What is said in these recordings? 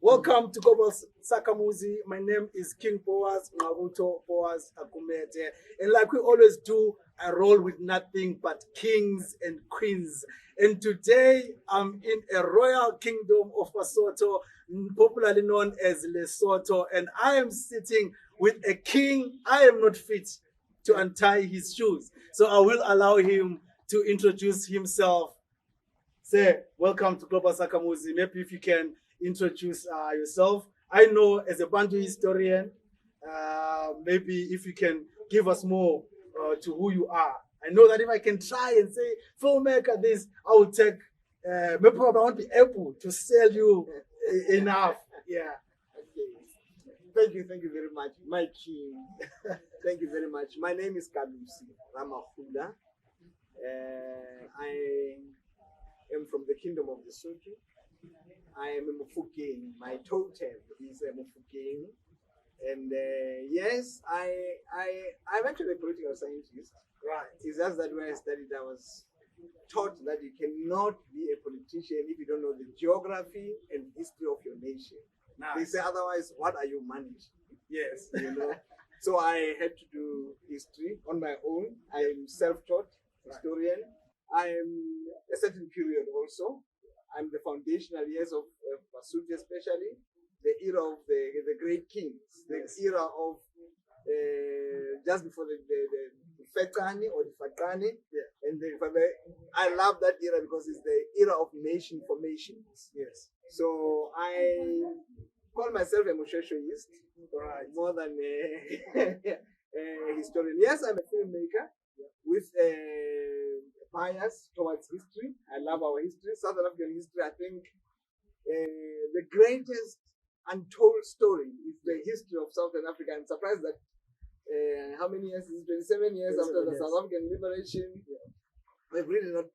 Welcome to Global Sakamuzi. My name is King Boaz Mabuto Boaz Akumete. And like we always do, I roll with nothing but kings and queens. And today I'm in a royal kingdom of Lesotho, popularly known as Lesotho. And I am sitting with a king. I am not fit to untie his shoes. So I will allow him to introduce himself. Say, welcome to Global Sakamuzi. Maybe if you can introduce yourself. I know as a Bantu historian, maybe if you can give us more to who you are. I know that if I can try and say filmmaker this, I will take, maybe I won't be able to sell you enough. Yeah. Okay. Thank you very much, my king. Thank you very much. My name is Kalosi Ramakhula. I am from the kingdom of Lesotho. I am a Mufukeng. My totem is a Mufukeng. And yes, I'm actually a political scientist. Right. It's just that when I studied, I was taught that you cannot be a politician if you don't know the geography and history of your nation. Nice. They say otherwise, what are you managing? Yes. You know. So I had to do history on my own. I'm self-taught historian. I'm a certain period also. I'm the foundational years of Basotho, especially the era of the great kings, the era of just before the Fekani or the Fakani. Yeah. And I love that era because it's the era of nation formations. Yes. So I call myself a Moshoeshoeist, Right. more than a historian. Yes, I'm a filmmaker with bias towards history. I love our history, South African history. I think the greatest untold story is the history of Southern Africa. I'm surprised that how many years? 27 years after the South African liberation. Yeah. We've really not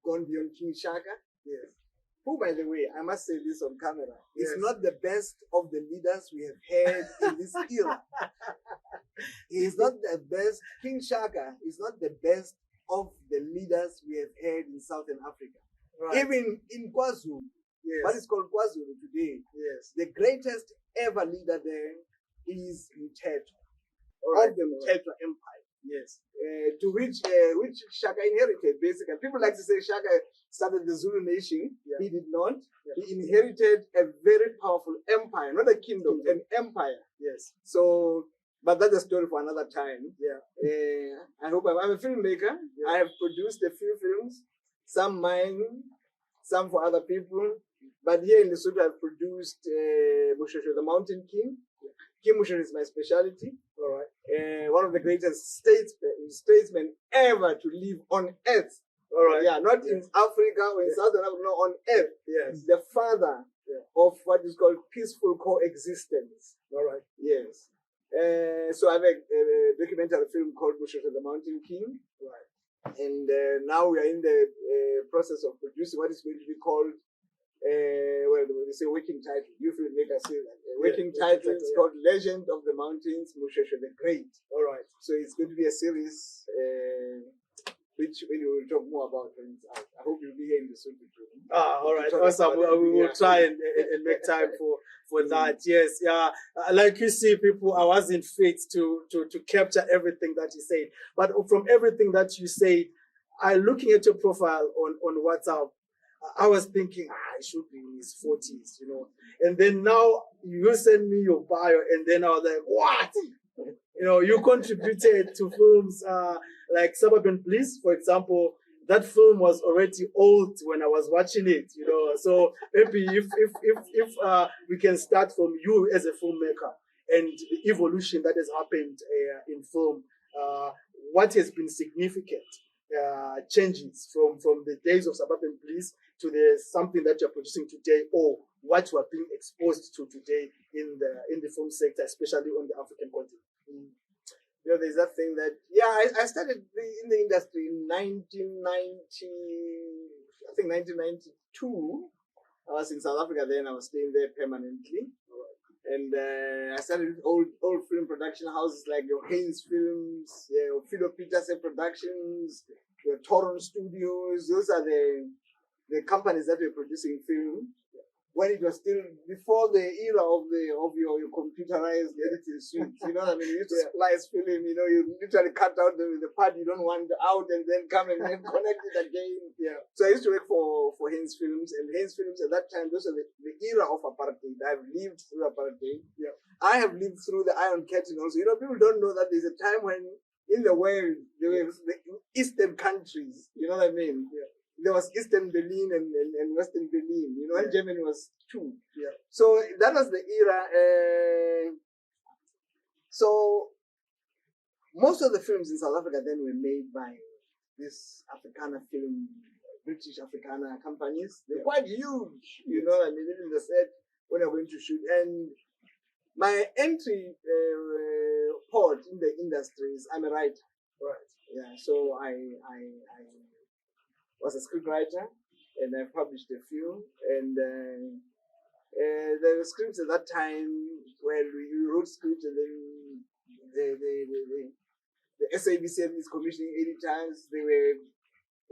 gone beyond King Shaka. Yes. Who, by the way, I must say this on camera, is Yes. not the best of the leaders we have had in this era. He is not the best. King Shaka is not the best of the leaders we have had in Southern Africa. Right. Even in KwaZulu, Yes. what is called KwaZulu today, Yes. the greatest ever leader there is Mteto, All of the Mteto Empire. Yes. To which Shaka inherited, basically. People like to say Shaka started the Zulu nation. Yeah. He did not. Yeah. He inherited a very powerful empire, not a kingdom, an empire. Yes. So, but that's a story for another time. Yeah. I hope I'm a filmmaker. Yeah. I have produced a few films, some mine, some for other people. But here in Lesotho, I've produced Moshoeshoe, the Mountain King. King Moshoeshoe is my specialty. All right. One of the greatest statesmen ever to live on earth. All right. Yeah, not in Africa or in Southern Africa, no, on earth. Yes. The father of what is called peaceful coexistence. All right. Yes. So I have a documentary film called Moshoeshoe, the Mountain King. Right. And now we are in the process of producing what is going to be called, well, they say working title. You filmmakers say that. Working title is called Legend of the Mountains, Moshoeshoe the Great. All right. So it's going to be a series which we will talk more about when it's out. I hope you'll be here in the soon too. All right. Awesome. We will try and make time for that. Yes. Yeah. Like you see, people, I wasn't fit to capture everything that you said, but from everything that you said, looking at your profile on WhatsApp, I was thinking, I should be in his 40s, you know. And then now you send me your bio, and then I was like, what? You know, you contributed to films like Suburban Bliss, for example. That film was already old when I was watching it, you know. So maybe if we can start from you as a filmmaker and the evolution that has happened in film, what has been significant changes from the days of Suburban Bliss to something that you're producing today, or what you are being exposed to today in the film sector, especially on the African continent. You know, there's that thing that, I started in the industry in 1990, I think 1992. I was in South Africa then, I was staying there permanently. And I started with old film production houses like your Haynes Films, Philo Peterson Productions, your Toron Studios. Those are the companies that were producing film. when it was still before the era of your computerized editing suites. You know what I mean? You used to splice film, you know, you literally cut out the part you don't want out and then come and then connect it again. Yeah. So I used to work for Haynes Films, and Haynes Films at that time, those are the era of apartheid. I've lived through apartheid. Yeah. I have lived through the Iron Curtain also. You know, people don't know that there's a time when in the world there were the Eastern countries. You know what I mean? Yeah. There was Eastern Berlin and Western Berlin, you know, and Germany was two. Yeah. So that was the era. So most of the films in South Africa then were made by this Africana film, British Africana companies. They're quite huge, you know, and they didn't set when they're going to shoot. And my entry port in the industry is I'm a writer. Right. Yeah. So I was a scriptwriter, and I published a few. And the scripts at that time, well, we wrote scripts, and then the SABC is commissioning editors. They were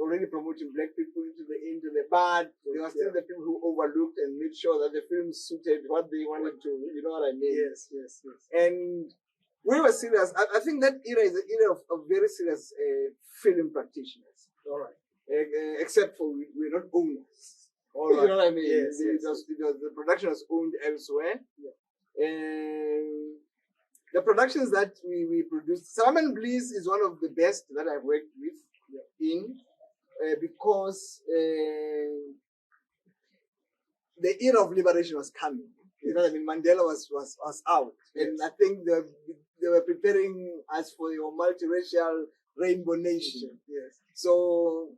already promoting black people into the but there were still the people who overlooked and made sure that the film suited what they wanted to. You know what I mean? Yes. And we were serious. I think that era is an era of very serious film practitioners. All right. Except for we're not owners. All right. You know what I mean? Yes, the production was owned elsewhere. Yeah. And the productions that we produced, Salmon Bliss is one of the best that I've worked with in because the era of liberation was coming. You know what I mean? Mandela was out. Yes. And I think they were preparing us for your multiracial rainbow nation. Yes. So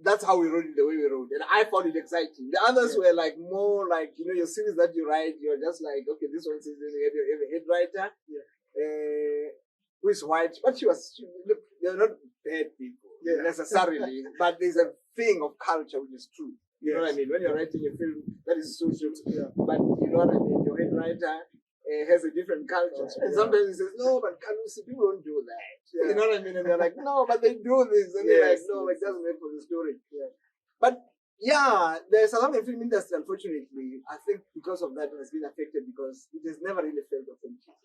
that's how we wrote it the way we wrote it. And I found it exciting. The others were like more like, you know, your series that you write, you're just like, okay, this one says you have a head writer who is white, but look, they're not bad people necessarily, but there's a thing of culture which is true. You know what I mean? When you're writing a film that is social, but you know what I mean? Your head writer has a different culture. And sometimes he says, no, but Kalosi, people don't do that. Yeah. You know what I mean? And they're like, no, but they do this. And they're like, no, it doesn't make for the story. Yeah. But yeah, the South African film industry, unfortunately, I think because of that, has been affected because it has never really felt authentic.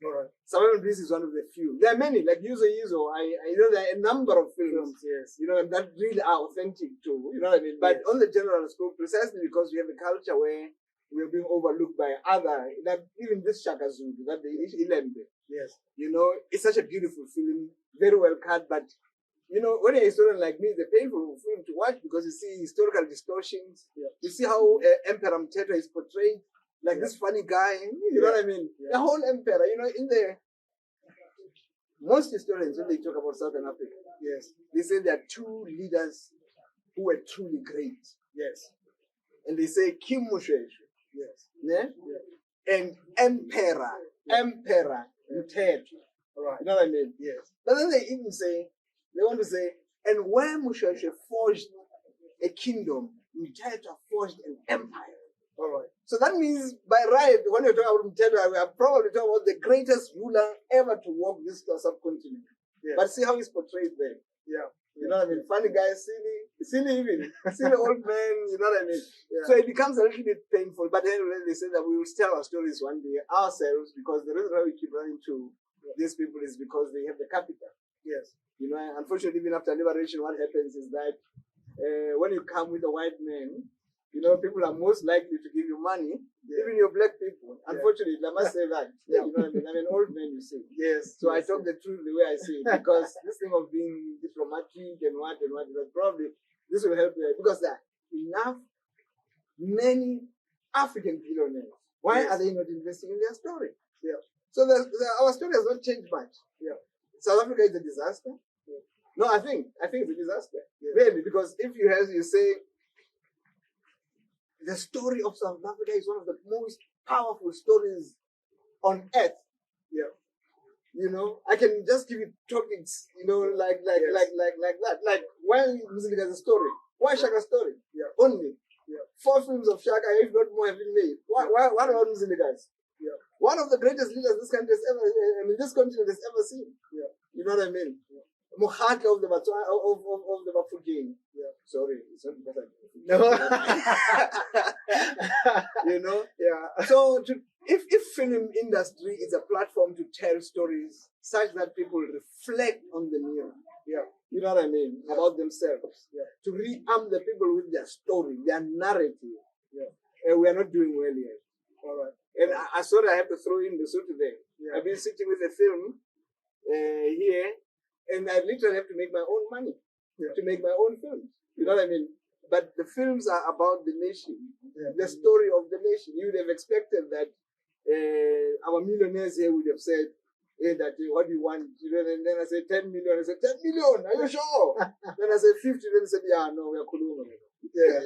All right. South African Bliss is one of the few. There are many, like Yuzo. I know there are a number of films, you know, that really are authentic too. You know what I mean? But on the general scope, precisely because we have a culture where we're being overlooked by other, like even this Shaka Zulu, that the Ilembe. Yes. You know, it's such a beautiful film, very well cut, but you know, when you're a historian like me, it's a painful film to watch because you see historical distortions. Yeah. You see how Emperor Mteto is portrayed, like this funny guy. You know what I mean? Yeah. The whole emperor, you know, most historians, when they talk about Southern Africa, they say there are two leaders who were truly great. Yes. And they say King Moshoeshoe. Yes. Yeah? Yeah. And Emperor Mteto. Right. You know what I mean? Yes. But then they even say, they want to say, and where Moshoeshoe forged a kingdom, Mteto forged an empire. All right. So that means, by right, when you're talking about Mteto, we are probably talking about the greatest ruler ever to walk this subcontinent. Yes. But see how he's portrayed there. Yeah. You know what I mean? Funny guy, silly old man, you know what I mean? Yeah. So it becomes a little bit painful. But anyway, they say that we will tell our stories one day ourselves because the reason why we keep running to these people is because they have the capital. Yes. You know, unfortunately, even after liberation, what happens is that when you come with a white man, you know, people are most likely to give you money, even your black people. Unfortunately, I must say that. You know what I mean? I'm an old man, you see. Yes. So I talk the truth the way I see it because this thing of being diplomatic and what, probably this will help you because there are many African billionaires. Why are they not investing in their story? Yeah. So our story has not changed much. Yeah. South Africa is a disaster. Yeah. No, I think it's a disaster. Yeah. Really, because if you say the story of South Africa is one of the most powerful stories on earth. Yeah. You know, I can just give you topics, you know, like that. Like why Mzilika's a story? Why Shaka's story? Yeah. Only. Yeah. 4 films of Shaka, if not more, have been made. Why about Mzilika's? Yeah. One of the greatest leaders this country has ever, I mean, this continent has ever seen. Yeah. You know what I mean? Yeah. Mohaka of the of the Bafokeng. Yeah. Sorry, it's not because you know? Yeah. So if film industry is a platform to tell stories such that people reflect on the mirror, Yeah. you know what I mean, Yeah. about themselves, Yeah. to rearm the people with their story, their narrative, Yeah. and we are not doing well yet. All right. And I sorry I have to throw in the suit today. Yeah. I've been sitting with a film here, and I literally have to make my own money to make my own films. You know what I mean? But the films are about the nation, the story of the nation. You would have expected that our millionaires here would have said, hey, that what do you want? You know, and then I said 10 million. I said, 10 million, are you sure? Then I said 50. Then I said, yeah, no, we are cool. Yeah,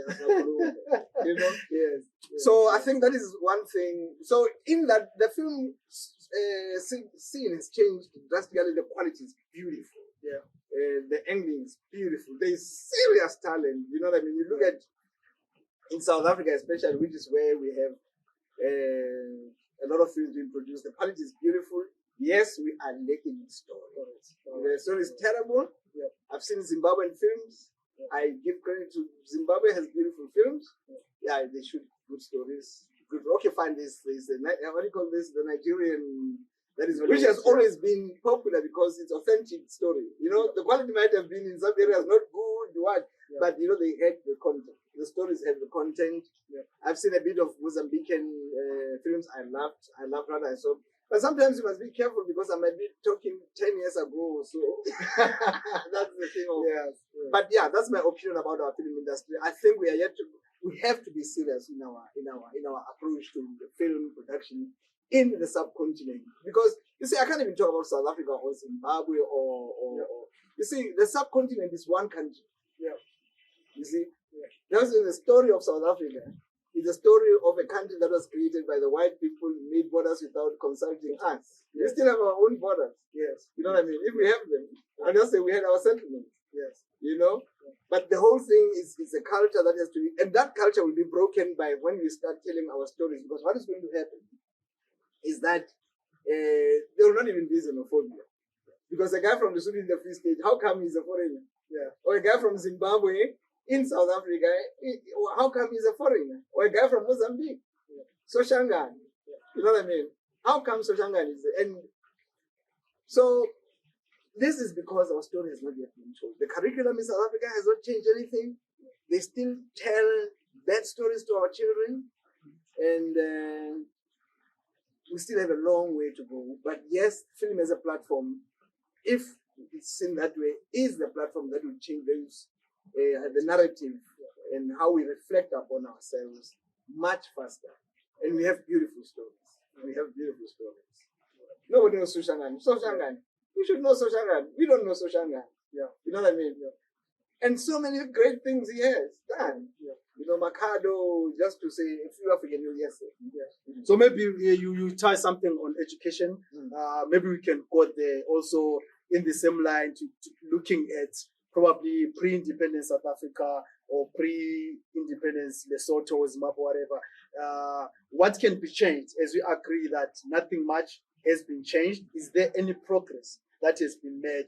you know? Yes. So I think that is one thing. So in that, the film scene has changed drastically. The quality is beautiful. Yeah. The ending is beautiful. There is serious talent. You know what I mean? You look at in South Africa, especially, which is where we have a lot of films being produced. The quality is beautiful. Yes, we are lacking in story. The story is terrible. Yeah. I've seen Zimbabwean films. Yeah. I give credit to Zimbabwe has beautiful films. Yeah, they shoot good stories. Good. Okay, fine. This the what do you call this? The Nigerian. That is, which has always been popular because it's authentic story. You know, the quality might have been in some areas not good, but you know, they had the content. The stories have the content. Yeah. I've seen a bit of Mozambican films. I loved rather I saw. But sometimes you must be careful because I might be talking 10 years ago or so. That's the thing. Yes. But yeah, that's my opinion about our film industry. I think we have to be serious in our approach to the film production in the subcontinent, because you see, I can't even talk about South Africa or Zimbabwe or you see, the subcontinent is one country. Yeah. You see, that's the story of South Africa. It's a story of a country that was created by the white people, made borders without consulting us. We still have our own borders. Yes. You know what I mean? If we have them, I just say we had our settlements. Yes. You know? But the whole thing is a culture that has to be, and that culture will be broken by when we start telling our stories, because what is going to happen is that there will not even be xenophobia. Because a guy from Lesotho in the Free State, how come he's a foreigner? Yeah. Or a guy from Zimbabwe in South Africa, how come he's a foreigner? Or a guy from Mozambique, Soshangan. You know what I mean? How come Soshangan is there? And so this is because our story has not yet been told. The curriculum in South Africa has not changed anything. They still tell bad stories to our children, and we still have a long way to go. But yes, film as a platform, if it's seen that way, is the platform that will change the narrative and how we reflect upon ourselves much faster. And we have beautiful stories. Nobody knows Soshangan. Soshangan. You should know Soshangan. We don't know Soshangan. Yeah. You know what I mean? Yeah. And so many great things he has done. Yeah. You know, Makado, just to say a few African news, yes. Mm-hmm. So maybe you tie something on education. Maybe we can go there also in the same line to looking at probably pre-independence South Africa or pre-independence Lesotho or Zimbabwe, whatever. What can be changed, as we agree that nothing much has been changed? Is there any progress that has been made,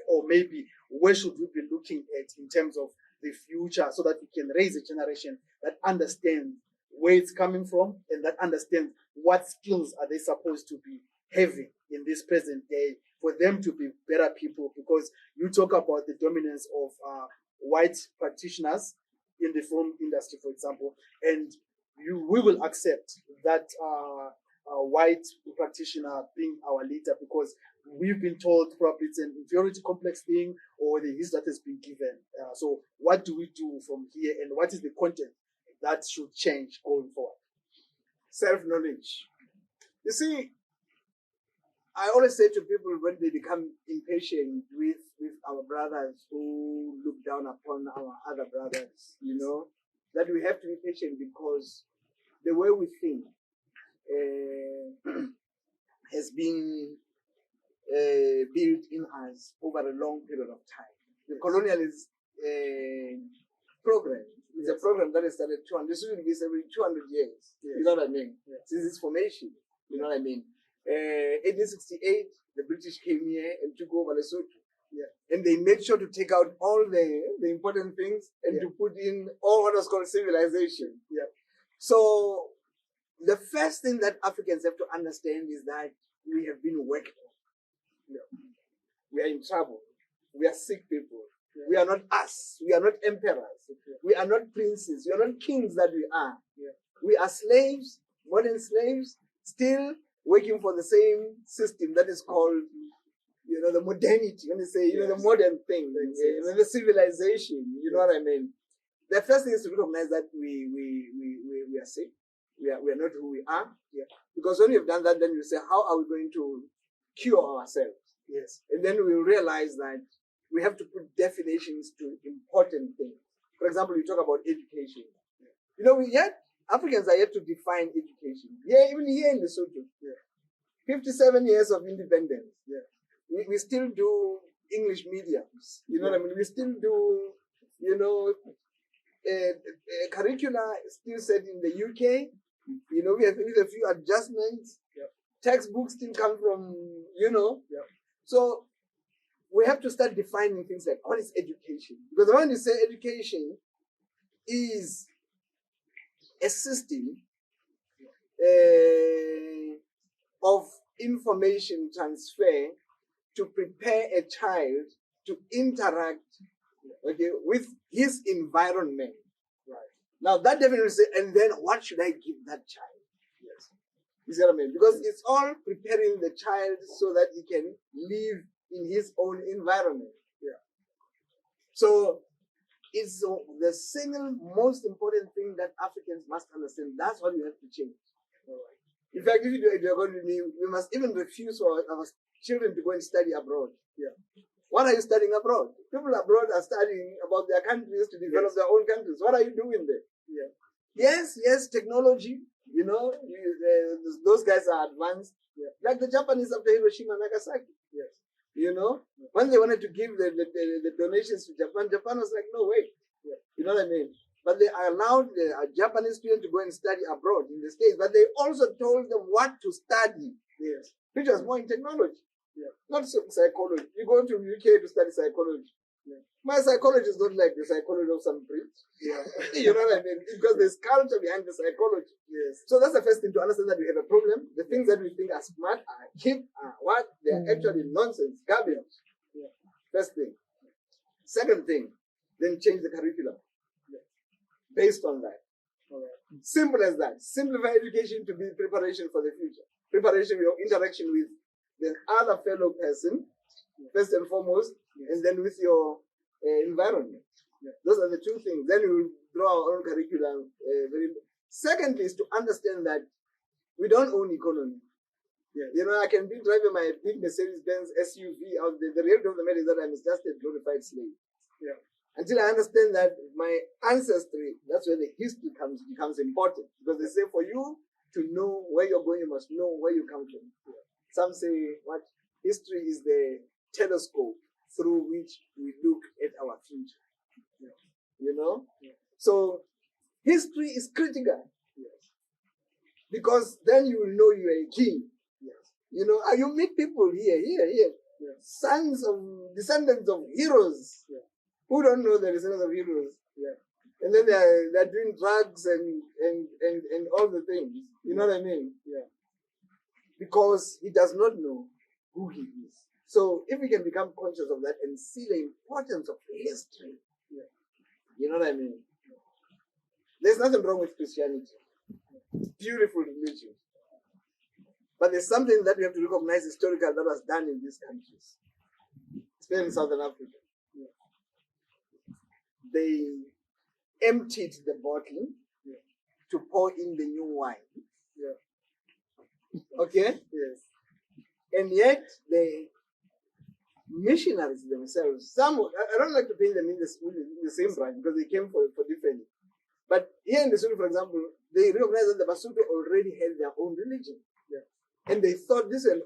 or maybe where should we be looking at in terms of the future, so that we can raise a generation that understands where it's coming from and that understands what skills are they supposed to be having in this present day for them to be better people? Because you talk about the dominance of white practitioners in the film industry, for example, and we will accept that white practitioner being our leader because we've been told probably it's an inferiority complex thing or the history that has been given. So what do we do from here, and what is the content that should change going forward? Self-knowledge. You see, I always say to people when they become impatient with our brothers who look down upon our other brothers, you know, that we have to be patient because the way we think has been built in us over a long period of time. The colonialist program is a program that has started 200 every 200 years. Yes. You know what I mean? Yes. Since its formation. You know what I mean? 1868, the British came here and took over Lesotho. And they made sure to take out all the important things and to put in all what was called civilization. So the first thing that Africans have to understand is that we have been worked on. We are in trouble. We are sick people. We are not us. We are not emperors. We are not princes. We are not kings that we are. We are slaves, modern slaves, still working for the same system that is called, the modernity. When they say, the modern thing, the civilization. You know what I mean? The first thing is to recognize that we are sick. We are not who we are. Because when you've done that, then you say, how are we going to cure ourselves? And then we realize that we have to put definitions to important things. For example, you talk about education. Africans are yet to define education. Even here in Lesotho. 57 years of independence. We still do English mediums. You know what I mean? We still do, curricula still set in the UK. We have a few adjustments. Textbooks still come from, So we have to start defining things like what is education? Because when you say education is a system of information transfer to prepare a child to interact with his environment. Now that definitely say, and then what should I give that child? You see what I mean? Because it's all preparing the child so that he can live in his own environment. So it's the single most important thing that Africans must understand. That's what you have to change. In fact, if you're going to me, we must even refuse for our children to go and study abroad. What are you studying abroad? People abroad are studying about their countries to develop their own countries. What are you doing there? Yes, technology. Those guys are advanced. Like the Japanese after Hiroshima and Nagasaki. When they wanted to give the donations to Japan, Japan was like, no way. You know what I mean? But they allowed the Japanese students to go and study abroad in the States, but they also told them what to study, which was more in technology, not psychology. You go to UK to study psychology. My psychologist don't like the psychology of some prince. You know what I mean? Because there's culture behind the psychology. So that's the first thing, to understand that we have a problem. The things that we think are smart are hip, what? They're actually nonsense, garbage. First thing. Second thing, then change the curriculum based on that. Simple as that. Simplify education to be preparation for the future. Preparation of interaction with the other fellow person, first and foremost, and then with your environment. Those are the two things. Then we will draw our own curriculum. Secondly, is to understand that we don't own economy. I can be driving my big Mercedes-Benz SUV out there. The reality of the matter is that I'm just a glorified slave. Until I understand that my ancestry, that's where the history becomes important. Because they say for you to know where you're going, you must know where you come from. Some say what history is the telescope through which we look at our future. So history is critical. Because then you will know you are a king. You meet people here, descendants of heroes, who don't know the descendants of heroes. And then they're doing drugs and all the things. You know what I mean? Because he does not know who he is. So if we can become conscious of that and see the importance of history, you know what I mean? There's nothing wrong with Christianity. Beautiful religion. But there's something that we have to recognize historical that was done in these countries, especially in Southern Africa. They emptied the bottle to pour in the new wine. Okay? And yet the missionaries themselves, I don't like to paint them in the same branch because they came for different. But here in the Lesotho, for example, they recognized that the Basotho already had their own religion. And they thought this is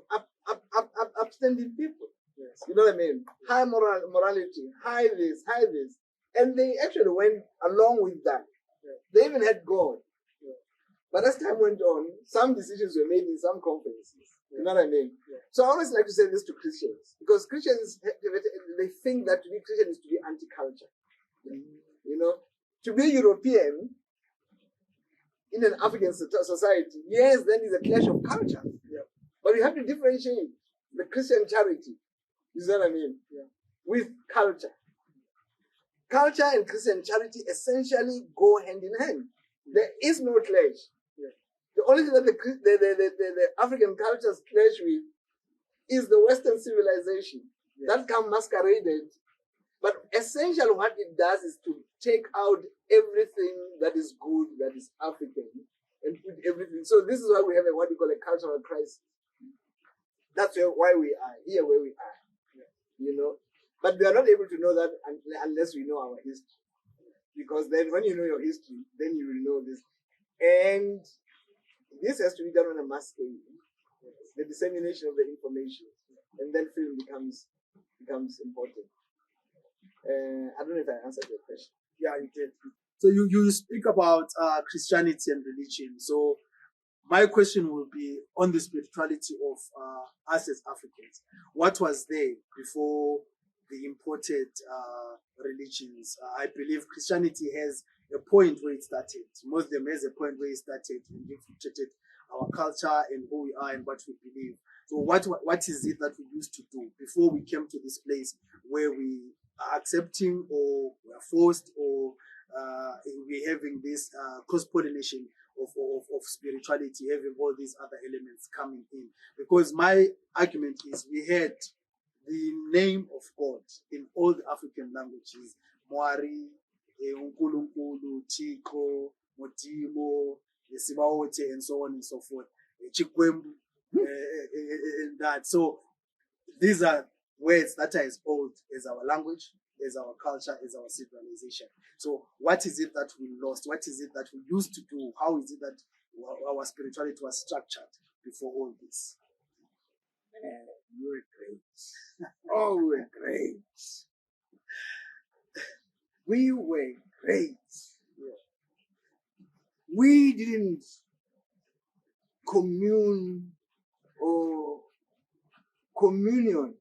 upstanding people. You know what I mean? High morality, high this. And they actually went along with that. They even had God. But as time went on, some decisions were made in some conferences You know what I mean? Yeah. So I always like to say this to Christians, because Christians, they think that to be Christian is to be anti-culture. You know, to be European in an African society, yes, then is a clash of cultures. Yeah. But you have to differentiate the Christian charity, you know what I mean, with culture. Culture and Christian charity essentially go hand in hand. There is no clash. The only thing that the African cultures clash with is the Western civilization that come masqueraded. But essentially what it does is to take out everything that is good, that is African, and put everything. So this is why we have what you call a cultural crisis. That's why we are here where we are, you know. But we are not able to know that unless we know our history. Because then when you know your history, then you will know this. And this has to be done on a mass scale. The dissemination of the information. And then film becomes important. I don't know if I answered your question. Yeah, you did. So you speak about Christianity and religion. So my question will be on the spirituality of us as Africans. What was there before the imported religions? I believe Christianity has a point where it started. Muslim has a point where it started and infiltrated our culture and who we are and what we believe. So what is it that we used to do before we came to this place where we are accepting or we are forced or we're having this cross-pollination of spirituality, having all these other elements coming in? Because my argument is we had the name of God in all the African languages: Moari, Unkulunkulu, Chiko, Modimo, Sibaote, and so on and so forth. Chikwembu, and that. So these are words that are as old as our language, as our culture, as our civilization. So what is it that we lost? What is it that we used to do? How is it that our spirituality was structured before all this? You were great. Oh, we were great. We were great. We didn't commune or communion.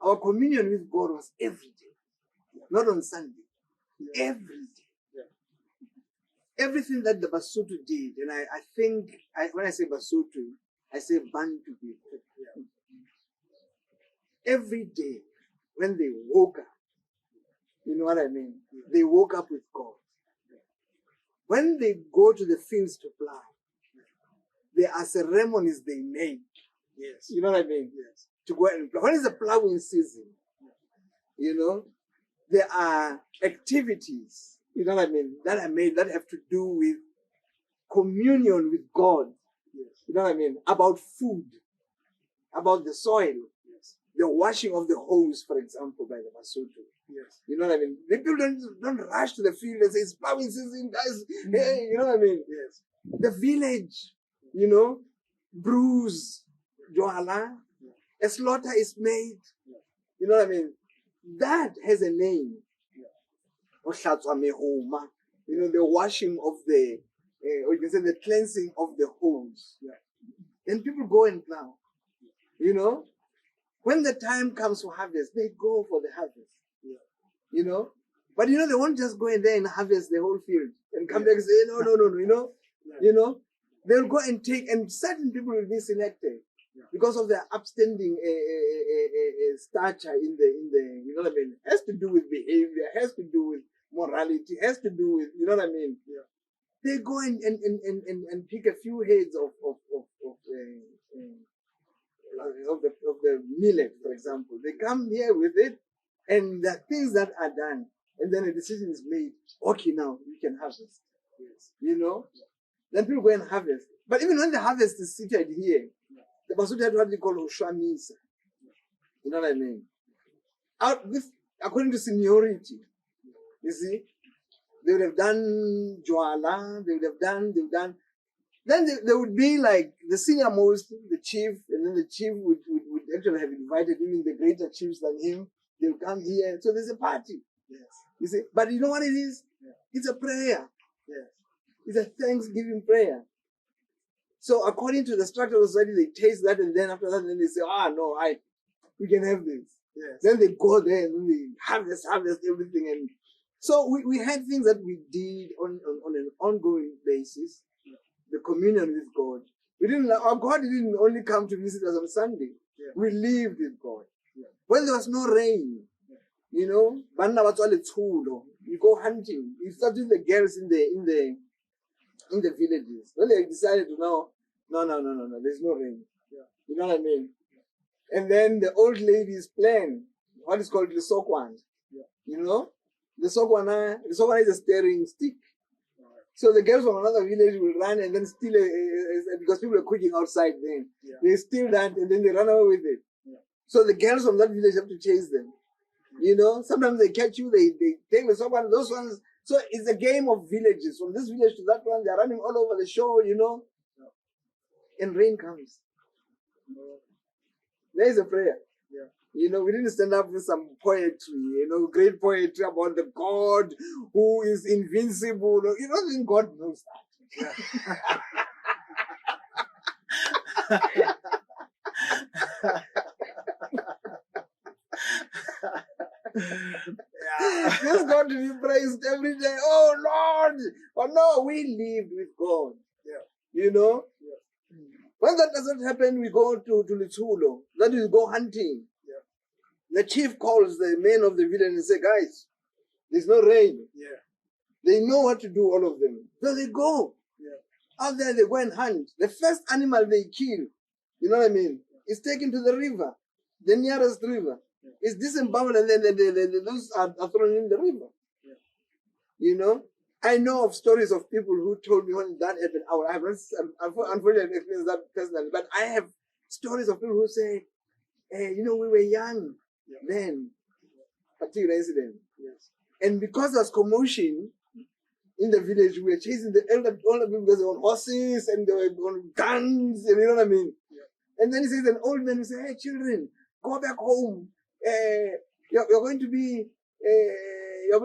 Our communion with God was every day, not on Sunday. Every day. Everything that the Basotho did, and I think, when I say Basotho, I say Bantu people. Every day, when they woke up, you know what I mean? They woke up with God. When they go to the fields to plow, there are ceremonies they make. Yes. You know what I mean? Yes. To go and plow. When is the plowing season? You know, there are activities, you know what I mean, that are made that have to do with communion with God. Yes. You know what I mean? About food, about the soil. Yes. The washing of the hose, for example, by the Basotho. Yes. You know what I mean? The people don't rush to the field and say, it's plowing season, guys. Hey, you know what I mean? Yes. The village, you know, brews, joala, a slaughter is made. You know what I mean? That has a name. You know, the washing of the, or you can say the cleansing of the hose. Then people go and plow. You know, when the time comes for harvest, they go for the harvest. You know, but you know, they won't just go in there and harvest the whole field and come back and say, no, you know, they'll go and take, and certain people will be selected because of their upstanding stature in the, you know what I mean? Has to do with behavior, has to do with morality, has to do with, you know what I mean? They go and pick a few heads of the millet, for example. They come here with it, and the things that are done, and then a decision is made. Okay, now you can harvest. Yes. You know, then people go and harvest. But even when the harvest is seated here, the Basotho had what they call Oshwamisa. You know what I mean? According to seniority, you see, they would have done Joala, they would have done. Then they would be like the senior most, the chief, and then the chief would actually have invited even the greater chiefs than him. They will come here. So there's a party. Yes. You see, but you know what it is? It's a prayer. Yes. It's a thanksgiving prayer. So according to the structure of society, they taste that, and then after that, then they say, no, we can have this. Yes. Then they go there and then they harvest everything. And so we had things that we did on an ongoing basis. Yeah. The communion with God. Our God didn't only come to visit us on Sunday. Yeah. We lived with God. Yeah. When there was no rain, you know, you go hunting. You start with the girls in the villages. When they decided to no, there's no rain. Yeah. You know what I mean? And then the old ladies plan what is called the sokwan. Yeah. You know? The sokwan is a steering stick. Right. So the girls from another village will run and then steal because people are cooking outside then. Yeah. They steal that and then they run away with it. Yeah. So the girls from that village have to chase them. You know, sometimes they catch you, they take the sokwan, those ones. So it's a game of villages. From this village to that one, they're running all over the shore, you know. Yeah. And rain comes. There is a prayer. Yeah. You know, we didn't stand up with some poetry, you know, great poetry about the God who is invincible. You don't think God knows that. Yeah. This God to be praised every day. Oh Lord! But no, we lived with God. Yeah. You know? Yeah. When that doesn't happen, we go to Lithulo. That is, go hunting. Yeah. The chief calls the men of the village and say, guys, there's no rain. Yeah. They know what to do, all of them. So they go. Yeah. Out there, they go and hunt. The first animal they kill, you know what I mean, is taken to the river, the nearest river. Yeah. Is disemboweled and then those are thrown in the river. Yeah. You know? I know of stories of people who told me when that happened. I have unfortunately experienced that personally, but I have stories of people who say, hey, you know, we were young then, particular incident. Yes. And because there was commotion in the village, we were chasing the older people because they were on horses and they were on guns, and you know what I mean? Yeah. And then he says, an old man will say, hey, children, go back home. You're going to be, you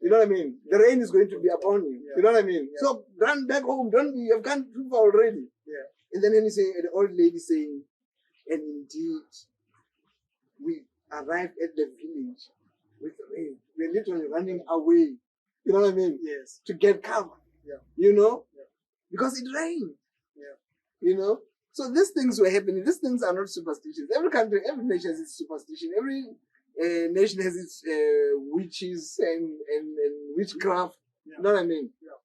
know what I mean? The rain is going to be upon you. Yeah. You know what I mean? Yeah. So run back home. You've gone too far already. Yeah. And then he say, the old lady saying, and indeed, we arrived at the village with rain. We're literally running away. You know what I mean? Yes. To get cover. Yeah. You know? Yeah. Because it rained. Yeah. You know? So these things were happening. These things are not superstitions. Every country, every nation has its superstition. Every nation has its witches and witchcraft. Yeah. You know what I mean? Yeah.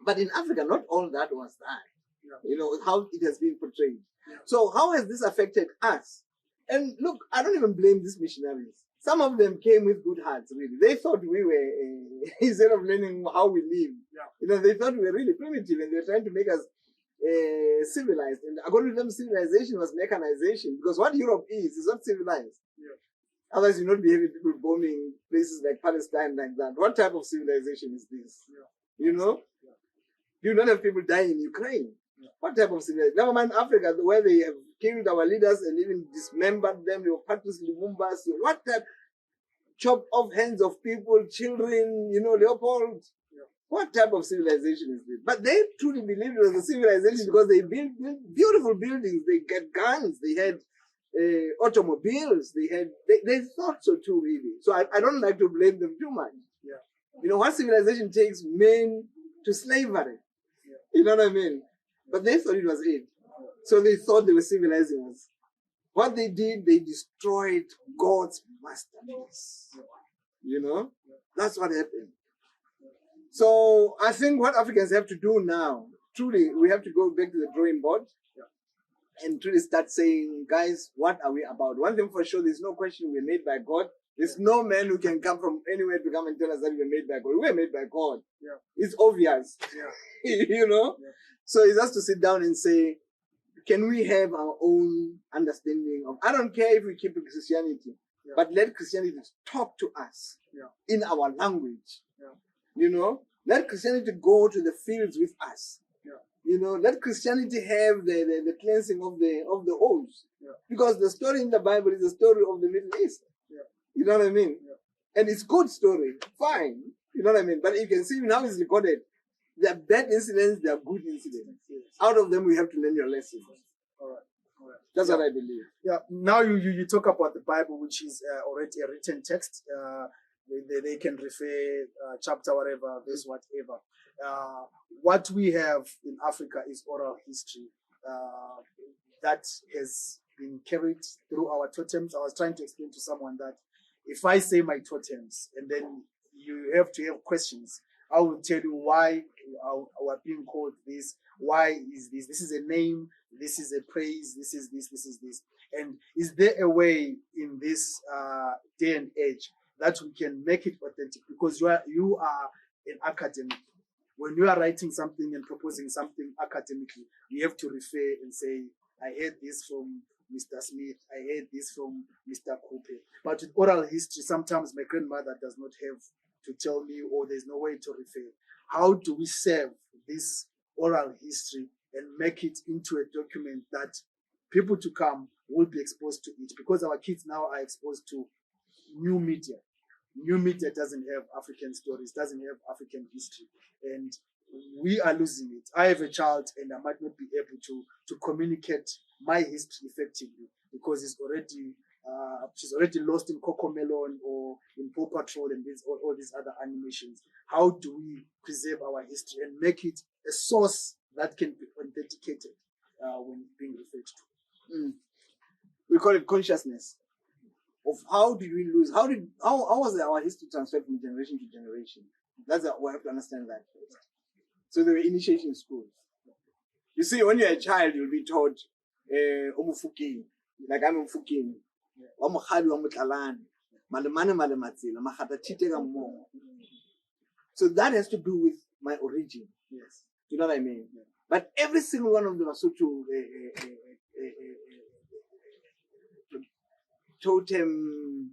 But in Africa, not all that was that. Yeah. You know, how it has been portrayed. Yeah. So how has this affected us? And look, I don't even blame these missionaries. Some of them came with good hearts, really. They thought we were, instead of learning how we live, you know, they thought we were really primitive and they were trying to make us civilized. And according to them, civilization was mechanization, because what Europe is not civilized. Yeah. Otherwise, you'll not be having people bombing places like Palestine like that. What type of civilization is this? Yeah. You know? Yeah. You don't have people dying in Ukraine. Yeah. What type of civilization? Never mind Africa, where they have killed our leaders and even dismembered them. They were Patrice Lumumba. So what type? Chop off hands of people, children, you know, Leopold. What type of civilization is this? But they truly believed it was a civilization because they built beautiful buildings. They had guns. They had automobiles. They thought so too, really. So I don't like to blame them too much. Yeah. You know, what civilization takes men to slavery. Yeah. You know what I mean? But they thought it was it. So they thought they were civilizing us. What they did, they destroyed God's masterpiece. You know? That's what happened. So I think what Africans have to do now, truly, we have to go back to the drawing board and truly start saying, guys, what are we about? One thing for sure, there's no question we're made by God. There's no man who can come from anywhere to come and tell us that we're made by God. We're made by God. Yeah. It's obvious. Yeah. You know? Yeah. So it's just to sit down and say, can we have our own understanding of, I don't care if we keep Christianity, but let Christianity talk to us in our language. Yeah. You know, let Christianity go to the fields with us. Yeah. You know, let Christianity have the cleansing of the holes. Yeah. Because the story in the Bible is the story of the Middle East. Yeah. You know what I mean? Yeah. And it's good story, fine. You know what I mean? But you can see now it's recorded. There are bad incidents, there are good incidents. Yes. Out of them, we have to learn your lessons. All right. That's what I believe. Yeah. Now you talk about the Bible, which is already a written text. They can refer chapter, whatever, verse, whatever. What we have in Africa is oral history that has been carried through our totems. I was trying to explain to someone that if I say my totems and then you have to have questions, I will tell you why we're being called this. Why is this? This is a name. This is a praise. This is this. This is this. And is there a way in this day and age that we can make it authentic? Because you are an academic. When you are writing something and proposing something academically, you have to refer and say, I heard this from Mr. Smith. I heard this from Mr. Coupe. But with oral history, sometimes my grandmother does not have to tell me, or there's no way to refer. How do we save this oral history and make it into a document that people to come will be exposed to it? Because our kids now are exposed to new media. New media doesn't have African stories, doesn't have African history. And we are losing it. I have a child and I might not be able to communicate my history effectively because she's already lost in Cocomelon or in Paw Patrol and all these other animations. How do we preserve our history and make it a source that can be authenticated when being referred to? We call it consciousness of how did we lose? How was our history transferred from generation to generation? That's what we have to understand that first. So there were initiation schools. You see, when you're a child, you'll be taught Omufuking, like I'm Omufuking, Omukhadi Omutlalane, Malemane Malematsila, Makhatatite Gammo. So that has to do with my origin. Yes. You know what I mean? Yeah. But every single one of them are so to totem.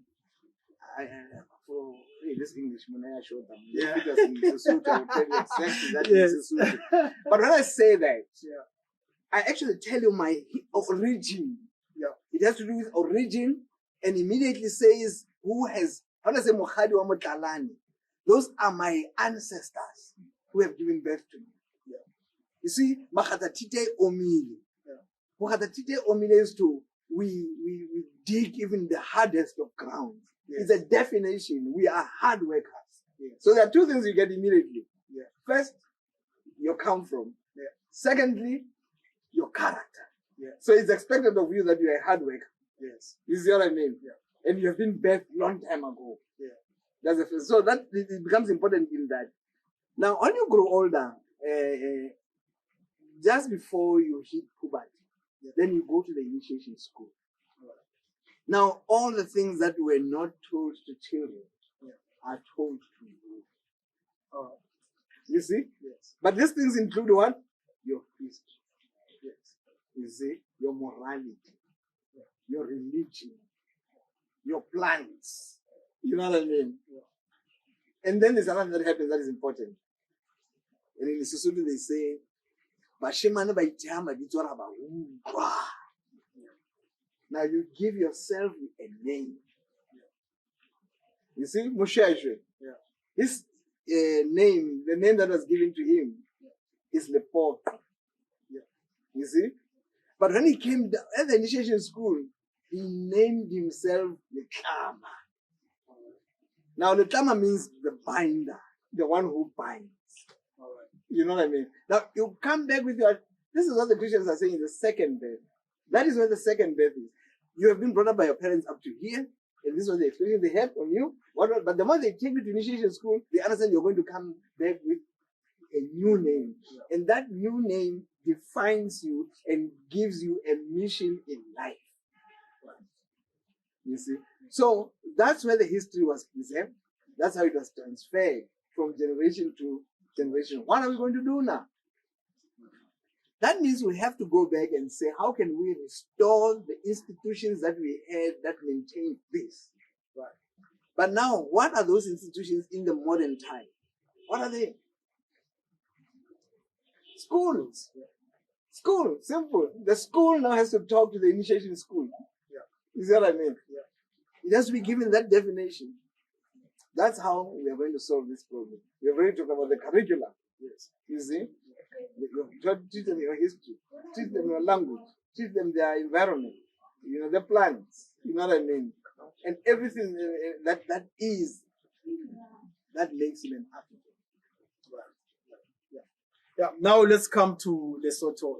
This English, when I showed them, yeah. Because in Lesotho, I will tell you exactly that is Lesotho. But when I say that, I actually tell you my origin. Yeah. It has to do with origin, and immediately says who has. How does I say Mokhadi wa Motlalane? Those are my ancestors who have given birth to me. Yeah. You see, Makhatatite Omile. Makhatatite Omile is to we dig even the hardest of ground. Yes. It's a definition. We are hard workers. Yes. So there are two things you get immediately. Yeah. First, you come from. Yeah. Secondly, your character. Yeah. So it's expected of you that you are a hard worker. Yes. You see what I mean? Yeah. And you have been birthed long time ago. Yeah. That's the first. So that it becomes important in that. Now, when you grow older, just before you hit puberty, then you go to the initiation school. Now, all the things that were not told to children are told to you. You see? Yes. But these things include what? Your history. Yes. You see? Your morality. Your religion. Your plans. You know what I mean? Yeah. And then there's another that happens that is important. And in Lesotho they say, Bashemane baitama ditora ba uwa. Now you give yourself a name. You see, Moshoeshoe. His name, the name that was given to him, is Lepo. You see? But when he came down, at the initiation school, he named himself Letlama. Now Letlama means the binder, the one who binds. You know what I mean? Now you come back with your, this is what the Christians are saying in the second birth. That is where the second birth is. You have been brought up by your parents up to here, and this was the experience they had on you. But the moment they take you to initiation school, they understand you're going to come back with a new name. And that new name defines you and gives you a mission in life. You see? So that's where the history was preserved. That's how it was transferred from generation to generation. What are we going to do now? That means we have to go back and say, how can we restore the institutions that we had that maintained this? Right. But now, what are those institutions in the modern time? What are they? Schools. School, simple. The school now has to talk to the initiation school. You see what I mean? It has to be given that definition. That's how we are going to solve this problem. We are going to talk about the curriculum. Yes. You see? You try to teach them your history, teach them your language, teach them their environment, the plants, you know what I mean? And everything that makes him an African. Yeah. Now let's come to Lesotho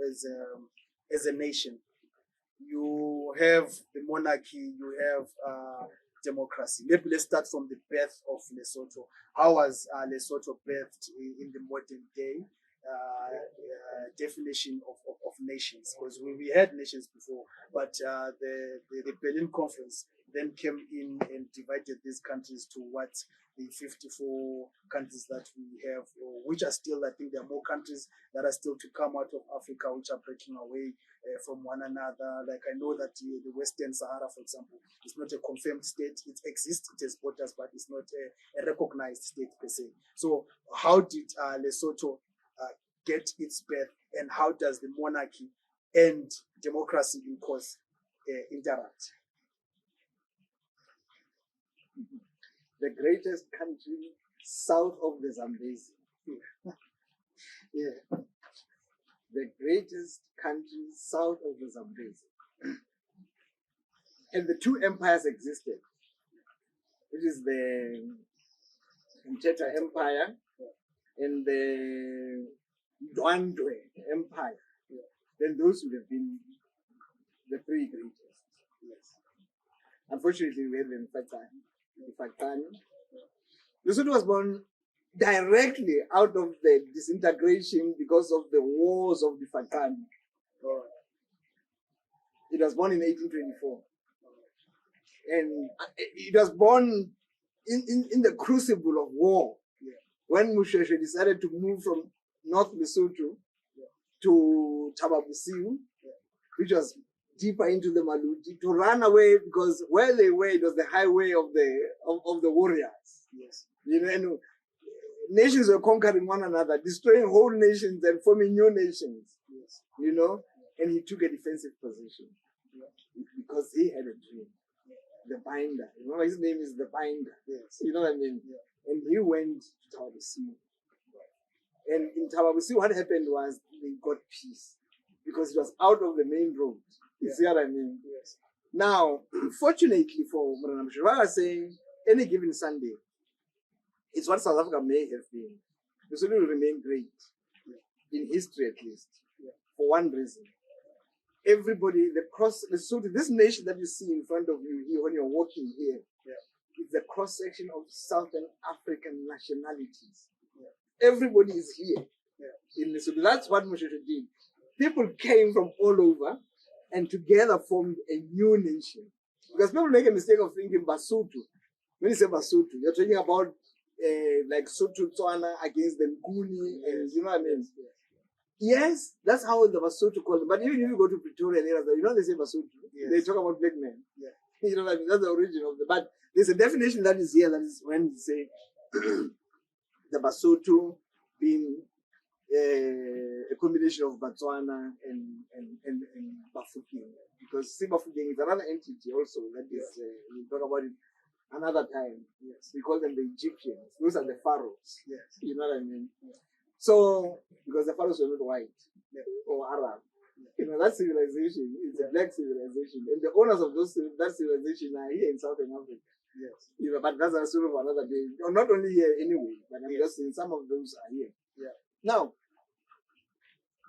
as a nation. You have the monarchy, you have democracy. Maybe let's start from the birth of Lesotho. How was Lesotho birthed in the modern day definition of nations? Because we had nations before, but the Berlin Conference then came in and divided these countries to what the 54 countries that we have, which are still, I think there are more countries that are still to come out of Africa, which are breaking away from one another. Like I know that the Western Sahara, for example, is not a confirmed state. It exists, it has borders, but it's not a recognized state per se. So how did Lesotho get its birth, and how does the monarchy and democracy in course interact? The greatest country south of the Zambezi. Yeah. The greatest country south of the Zambezi. And the two empires existed. It is the Mteta Empire and the Ndwandwe Empire. Then those would have been the three greatest. Yes. Unfortunately, we had the Mfatani. Lesotho was born directly out of the disintegration because of the wars of the Fatani. It was born in 1824. And it was born in the crucible of war. Yeah. When Moshoeshoe decided to move from North Lesotho to Tababusiu, which was deeper into the Maluti, to run away, because where they were, it was the highway of the warriors. Yes. And nations were conquering one another, destroying whole nations and forming new nations. Yes. And he took a defensive position because he had a dream. The binder. His name is the binder. Yes. You know what I mean? Yeah. And he went to Tababusiu. And in Tababusiu, what happened was they got peace because it was out of the main road. You see what I mean? Yes. Now, fortunately for Moshoeshoe, I was saying any given Sunday, it's what South Africa may have been. Lesotho will remain great, in history at least, for one reason. Everybody, Lesotho, this nation that you see in front of you here when you're walking here, is the cross-section of Southern African nationalities. Everybody is here in Lesotho. That's what Moshoeshoe did. People came from all over and together formed a new nation. Because people make a mistake of thinking Basotho. When you say Basotho, you're talking about like Sotho Tswana against the Nguni, and you know what I mean? Yes, that's how the Basotho called it. But even if you go to Pretoria and areas, they say Basotho. Yes. They talk about black men. Yeah. You know what I mean? That's the origin of the. But there's a definition that is here, that is when you say the Basotho being a combination of Botswana and Bafokeng, because Bafokeng is another entity also that is we'll talk about it another time. Yes, we call them the Egyptians. Those are the pharaohs. Yes, you know what I mean. Yeah. So because the pharaohs were not white or Arab, that civilization is a black civilization, and the owners of that civilization are here in Southern Africa. Yes, but that's a sort of another day. Or not only here anyway, but I'm just saying some of those are here. Yeah. Now,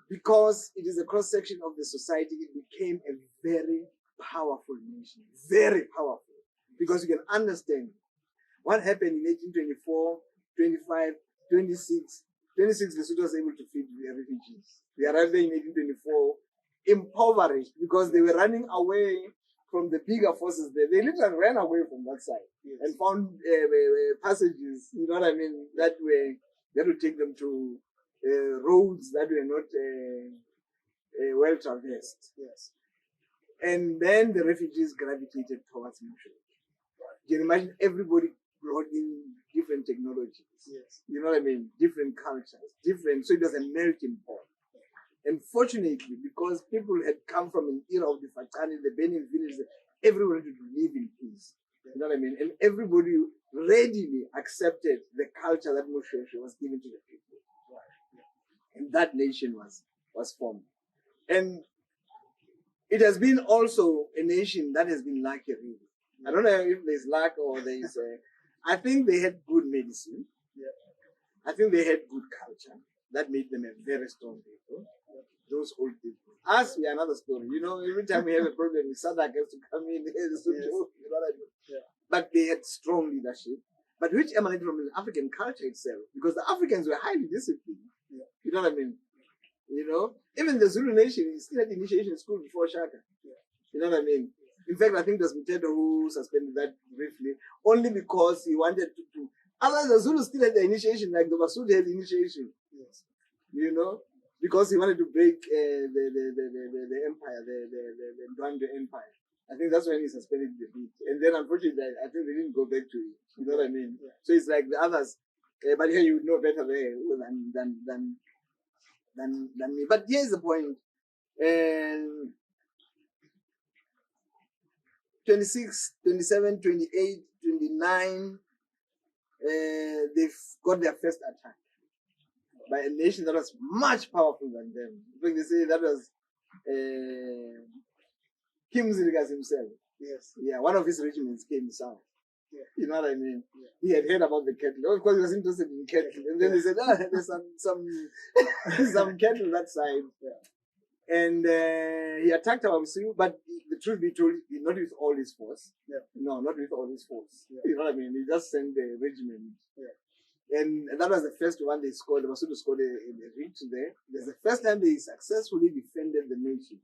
because it is a cross-section of the society, it became a very powerful nation. Very powerful. Because you can understand what happened in 1824, 25, 26. 26, Lesotho was able to feed the refugees. They arrived there in 1824, impoverished because they were running away from the bigger forces there. They literally ran away from that side and found passages, you know what I mean, that would take them to roads that were not well traversed. Yes. And then the refugees gravitated towards Moshoeshoe. You can imagine everybody brought in different technologies. Yes. You know what I mean? Different cultures, so it was a melting pot. And fortunately, because people had come from an era of the Fatani, the Benin village, everyone wanted to live in peace. You know what I mean? And everybody readily accepted the culture that Moshoeshoe was giving to the people. And that nation was formed. And it has been also a nation that has been lucky, really. I don't know if there's luck or there's I think they had good medicine. I think they had good culture. That made them a very strong people. Those old people. Us, we are another story. You know, every time we have a problem, Sadak has to come in. You know what I mean? But they had strong leadership, but which emanated from the African culture itself, because the Africans were highly disciplined. You know what I mean? You know, even the Zulu nation still had initiation school before Shaka. You know what I mean? In fact, I think it was Mteto who suspended that briefly, only because he wanted to. Otherwise, the Zulu still had the initiation, like the Basotho had the initiation. You know, because he wanted to break the empire, the Ndwandwe empire. I think that's when he suspended the beat. And then, unfortunately, I think they didn't go back to it. You know what I mean? So it's like the others, but here you would know better there than me. But here's the point. 26, 27, 28, 29, they've got their first attack by a nation that was much powerful than them. I think they say that was Kim Ziligas himself. Yeah, one of his regiments came south. You know what I mean? He had heard about the cattle. Of course, he was interested in cattle. And then they said, there's some cattle that side. And he attacked our Msiu, but the truth be told, not with all his force. No, not with all his force. You know what I mean? He just sent the regiment. And that was the first one they scored. They Basotho scored a reach there. That's the first time they successfully defended the nation.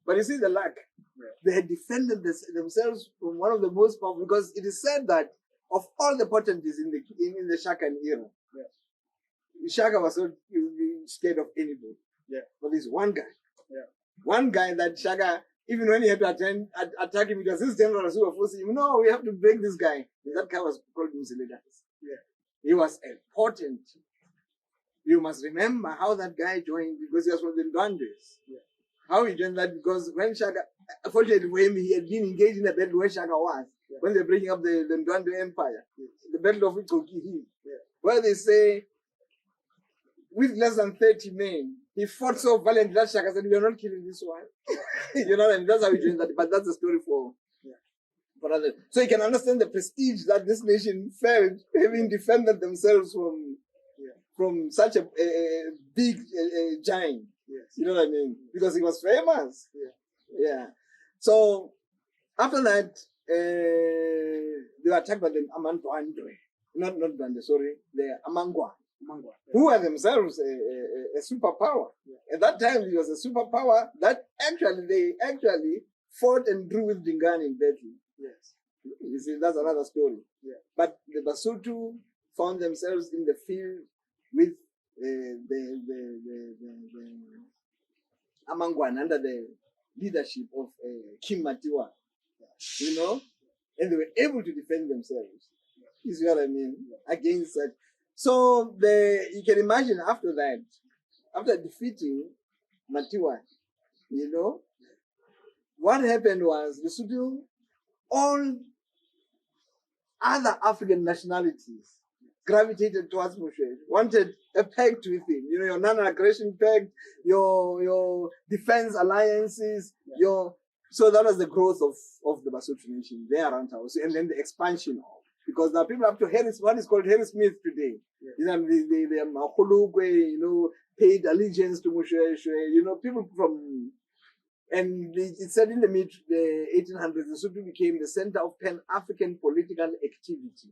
But you see the luck. They had defended themselves from one of the most powerful, because it is said that of all the potentates in the Shakan era, Shaka was not scared of anybody. But there's one guy. One guy that Shaka, even when he had to attack him, it was his generals who were forcing him. No, we have to break this guy. And that guy was called Mziligas. He was a potent. You must remember how that guy joined, because he was from the Ndwandwes. How he joined that, because when Shaka, unfortunately for him, he had been engaged in a battle where Shaka was, when they're breaking up the Ndwandwe Empire, the battle of Ikoki, where they say, with less than 30 men, he fought so valiantly that Shaka said, we are not killing this one. You know, and that's how he joined that. But that's a story for others. So you can understand the prestige that this nation felt, having defended themselves from such a big giant. You know what I mean? Because he was famous. So after that, they were attacked by the Amandwandwe. Not Dwandwe, sorry. The Amangwa. Who were themselves a superpower. At that time, it was a superpower that they actually fought and drew with Dingane in battle. You see, that's another story. But the Basotho found themselves in the field with the Amangwan under the leadership of Kim Matiwa. You know? And they were able to defend themselves. You see what I mean? Against that. So you can imagine after that, after defeating Matiwa, you know, what happened was Lesotho, all other African nationalities gravitated towards Moshoeshoe, wanted a pact with him, you know, your non-aggression pact, your defense alliances, so that was the growth of the Basotho nation there around us, and then the expansion of. Because there are people up to Harry, one is called Harry Smith today. You know, the Makhulukwe, you know, paid allegiance to Moshoeshoe, you know, people from, and it said in the 1800s, Lesotho became the center of Pan-African political activity.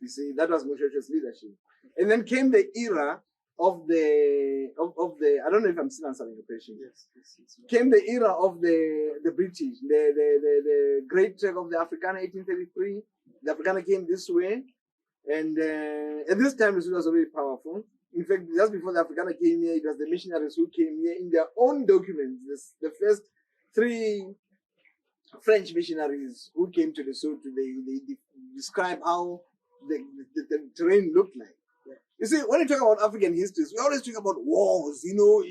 You see, that was Moshoeshoe's leadership. And then came the era of the, I don't know if I'm still answering your question. Yes. Came the era of the British, the Great Trek of the Africana, 1833. The Africana came this way, and at this time, Lesotho was already powerful. In fact, just before the Africana came here, it was the missionaries who came here in their own documents. The first 3 French missionaries who came to Lesotho, they describe how the terrain looked like. You see, when you talk about African histories, we always talk about wars, you know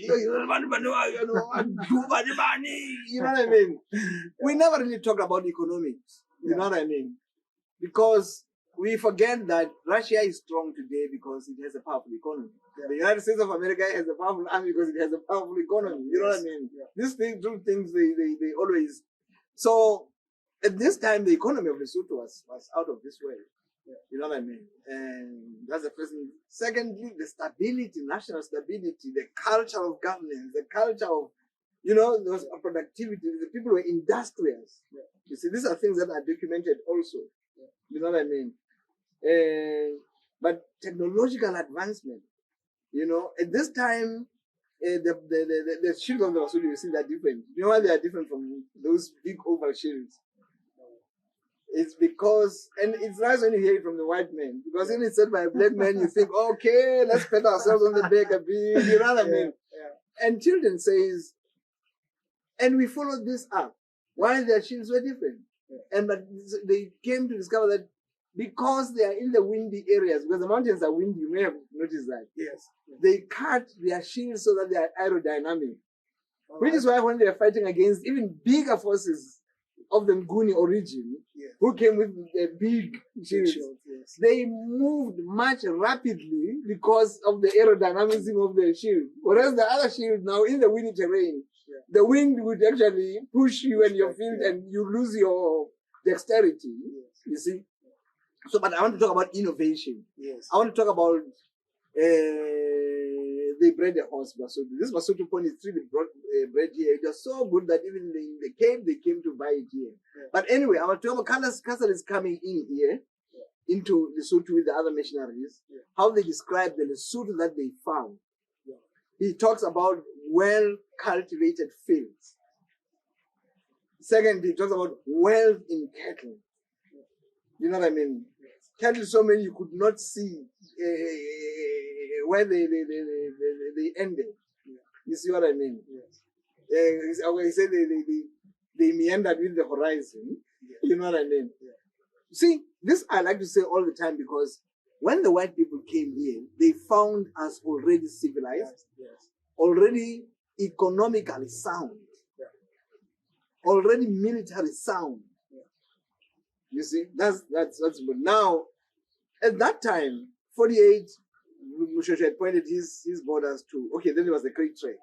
what I mean? We never really talk about economics, you know what I mean? Because we forget that Russia is strong today because it has a powerful economy. The United States of America has a powerful army because it has a powerful economy. You know what I mean? These two things, they always. So at this time, the economy of Lesotho was out of this world. You know what I mean? And that's the first thing. Secondly, the stability, national stability, the culture of governance, the culture of, you know, those productivity. The people were industrious. You see, these are things that are documented also. You know what I mean? But technological advancement, you know, at this time, the shields of the Basotho, you see, they're different. You know why they are different from those big oval shields? It's because, and it's nice when you hear it from the white man, because when it's said by a black man, you think, okay, let's pat ourselves on the back a bit, you know what I mean? And Children says, and we followed this up, while their shields were different. And but they came to discover that because they are in the windy areas, because the mountains are windy, you may have noticed that. They cut their shields so that they are aerodynamic. Which is why when they are fighting against even bigger forces of the Nguni origin, who came with big shields, they moved much rapidly because of the aerodynamism of the shield. Whereas the other shield, now in the windy terrain, the wind would actually push you and your field, and you lose your dexterity. You see? So, but I want to talk about innovation. I want to talk about they bred a horse, Basotho. This Basotho pony is really bred here. It was so good that even in the cave, they came to buy it here. But anyway, I want to talk about Castle is coming in here into Lesotho with the other missionaries, how they describe the Lesotho that they found. He talks about well-cultivated fields. Second, he talks about wealth in cattle. You know what I mean? Cattle so many you could not see where they ended. You see what I mean? He said they meandered with the horizon. You know what I mean? See, this I like to say all the time, because when the white people came here, they found us already civilized, already economically sound, already military sound. You see, that's good. Now, at that time, 48, Moshoeshoe had pointed his borders to, okay, then there was the Great Trade,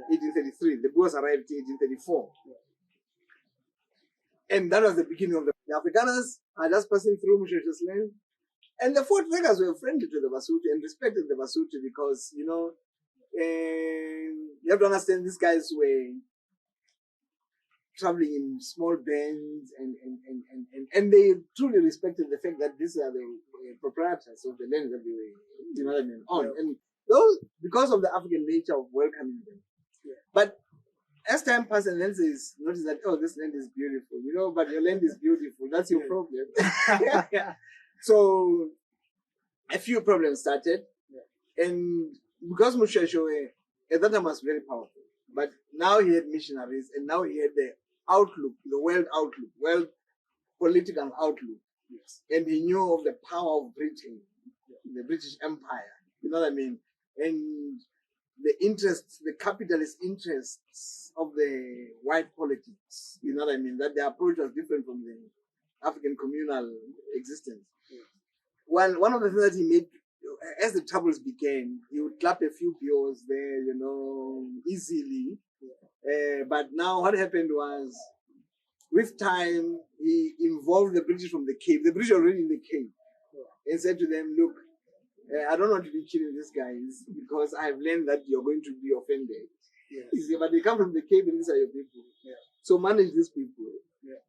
1833. The Boers arrived in 1834. And that was the beginning of the Afrikaners are just passing through Moshoeshoe's land. And the Voortrekkers were friendly to the Basotho and respected the Basotho because, you know, you have to understand these guys were traveling in small bands and they truly respected the fact that these are the proprietors of the land that they were, you know what I mean, on. And those, because of the African nature of welcoming them. But as time passed and then says, notice that, oh, this land is beautiful, you know, but your land is beautiful. That's your problem. So a few problems started. And because Moshoeshoe at that time was very powerful, but now he had missionaries and now he had the outlook, the world outlook, world political outlook. And he knew of the power of Britain, the British Empire, you know what I mean? And the interests, the capitalist interests of the white politics, you know what I mean? That the approach was different from the African communal existence. One of the things that he made, as the troubles began, he would clap a few POs there, you know, easily. But now what happened was, with time, he involved the British from the Cape. The British were already in the Cape. And said to them, look, I don't want to be killing these guys because I've learned that you're going to be offended. You see, but they come from the Cape and these are your people. So manage these people.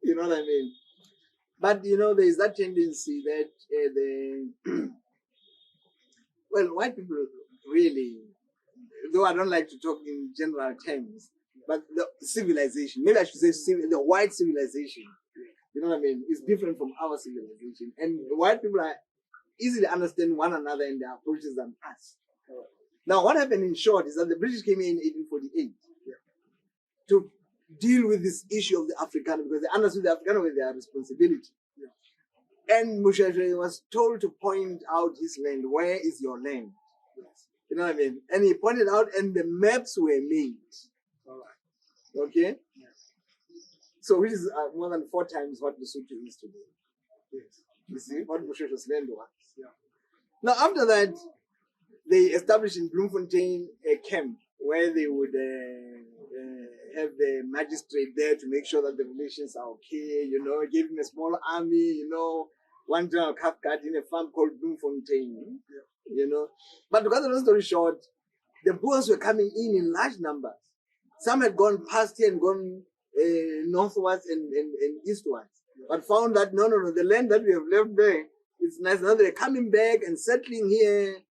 You know what I mean? But, you know, there is that tendency that well, white people really, though I don't like to talk in general terms, but the civilization, maybe I should say the white civilization, you know what I mean, is different from our civilization. And white people are easily understand one another and their approaches than us. Now, what happened in short is that the British came in 1848 to deal with this issue of the Afrikaner, because they understood the Afrikaner with their responsibility. And Moshoeshoe was told to point out his land. Where is your land? You know what I mean? And he pointed out, and the maps were made. Okay? So which is more than 4 times what Lesotho is today. You see, what Moshoeshoe's land was. Yeah. Now, after that, they established in Bloemfontein a camp where they would have the magistrate there to make sure that the relations are okay, give him a small army, one general Cathcart in a farm called Bloemfontein, But to cut the long story short, the Boers were coming in large numbers. Some had gone past here and gone northwards and eastwards, but found that no, the land that we have left there, it's nice. Now they're coming back and settling here.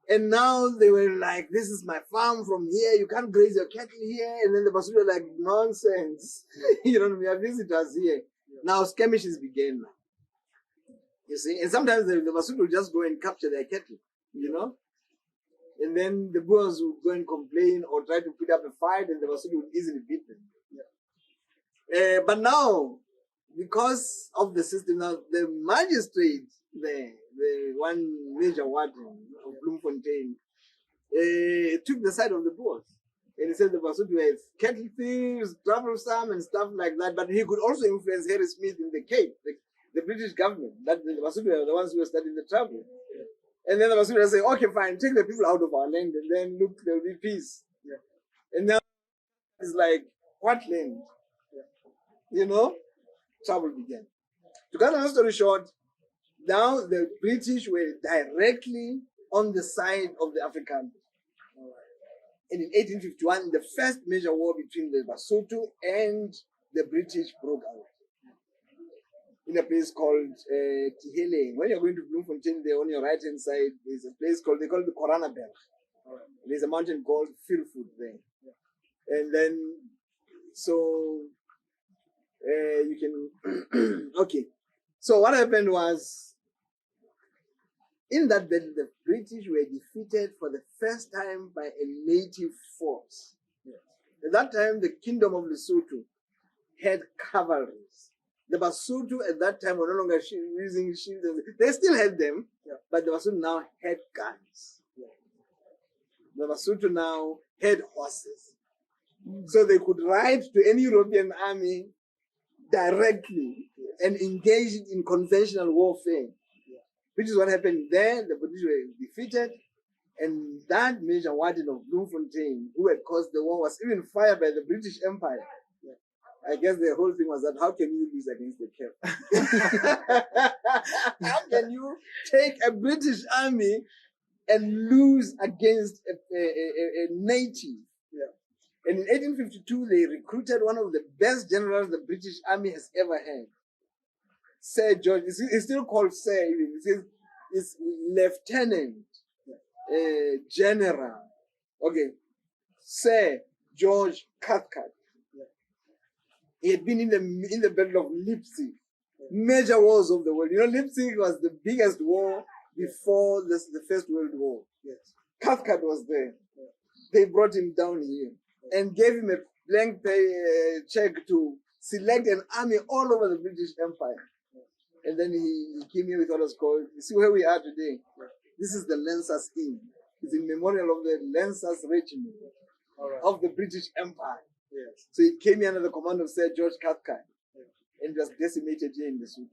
And now they were like, this is my farm from here. You can't graze your cattle here. And then the Basotho were like, nonsense. We have visitors here. Now skirmishes began. You see? And sometimes the Basotho would just go and capture their cattle, And then the Boers would go and complain or try to put up a fight, and the Basotho would easily beat them. Yeah. But now, because of the system, now the magistrate there, the one major warden of Bloemfontein, took the side of the Boers. And he said the Basotho were cattle thieves, troublesome and stuff like that. But he could also influence Harry Smith in the Cape, the British government, that the Basotho were the ones who were starting the trouble. Yeah. And then the Basotho were saying, okay, fine, take the people out of our land and then look, there will be peace. Yeah. And now it's like, what land? Yeah. Trouble began. To cut a long story short, now the British were directly on the side of the Afrikaners. And in 1851, the first major war between the Basotho and the British broke out in a place called Tihele. When you're going to Bloemfontein, there on your right-hand side, there's a place they call it the Koranenberg. There's a mountain called Firfoot there. And then, so you can, okay. So what happened was, in that battle, the British were defeated for the first time by a native force. Yes. At that time, the kingdom of Lesotho had cavalry. The Basotho at that time were no longer using shields. They still had them, but the Basotho now had guns. Yeah. The Basotho now had horses. So they could ride to any European army directly and engage in conventional warfare. Which is what happened there. The British were defeated, and that major warden of Bloemfontein, who had caused the war, was even fired by the British Empire. Yeah. I guess the whole thing was that how can you lose against the Cape? How can you take a British army and lose against a native? Yeah. And in 1852, they recruited one of the best generals the British Army has ever had. Sir George, he's still called Sir, it's Lieutenant General. Okay, Sir George Cathcart. Yeah. He had been in the Battle of Leipzig, major wars of the world. Leipzig was the biggest war before the First World War. Yes. Cathcart was there. Yeah. They brought him down here and gave him a blank check to select an army all over the British Empire. And then he came here with what was called, you see where we are today? This is the Lancers Inn. It's in memorial of the Lancers Regiment of the British Empire. Yes. So he came here under the command of Sir George Cathcart and was decimated here in Lesotho.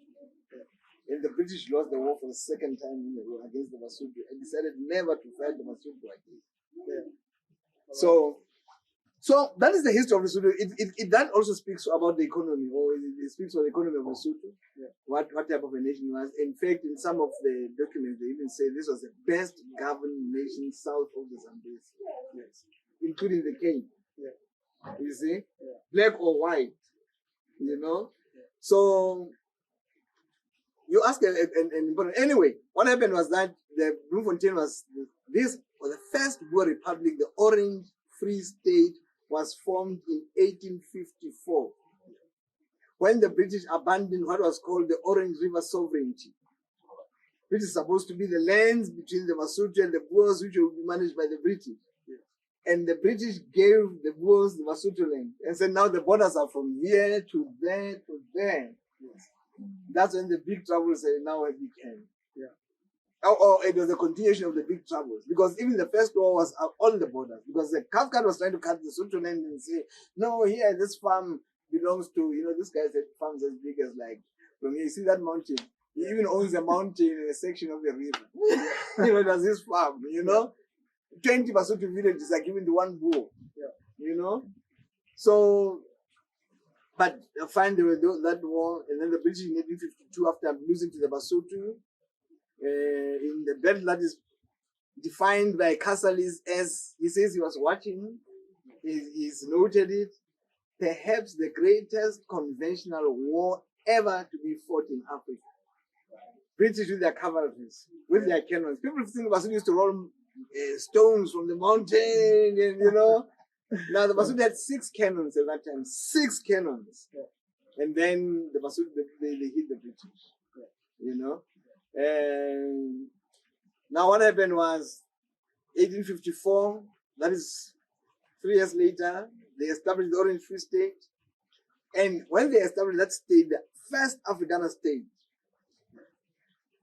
Yeah. And the British lost the war for the second time in the war against the Basotho and decided never to fight the Basotho again. Yeah. So that is the history of Lesotho. That also speaks about the economy, or it speaks of the economy of Lesotho, what type of a nation it was. In fact, in some of the documents, they even say this was the best governed nation south of the Zambezi, including the Cape. Yeah. You see, black or white, So you ask an important. Anyway, what happened was that the Bloemfontein was the first Boer republic, the Orange Free State, was formed in 1854 when the British abandoned what was called the Orange River Sovereignty, which is supposed to be the lands between the Basotho and the Boers, which will be managed by the British. Yeah. And the British gave the Boers the Basotho land and said, now the borders are from here to there to there. Yes. That's when the big troubles now began. Or it was a continuation of the big troubles, because even the first war was on the borders, because the Cathcart was trying to cut the Sotho land and say, no, here, this farm belongs to, this guy said farms as big as from here, you see that mountain, He even owns a mountain and a section of the river. You know, that's his farm, you know. 20 Basotho villages are given to one bull, you know. So, but fine, there was that war, and then the British in 1852, after losing to the Basotho, in the belt that is defined by Casalis as, he says he was watching, he's noted it, perhaps the greatest conventional war ever to be fought in Africa. British with their cavalries, with their cannons. People think Basotho used to roll stones from the mountain, and you know. Now the Basotho had 6 cannons at that time, 6 cannons, and then the Basotho they hit the British, you know. And now what happened was 1854. That is 3 years later. They established the Orange Free State, and when they established that state, the first Afrikaner state,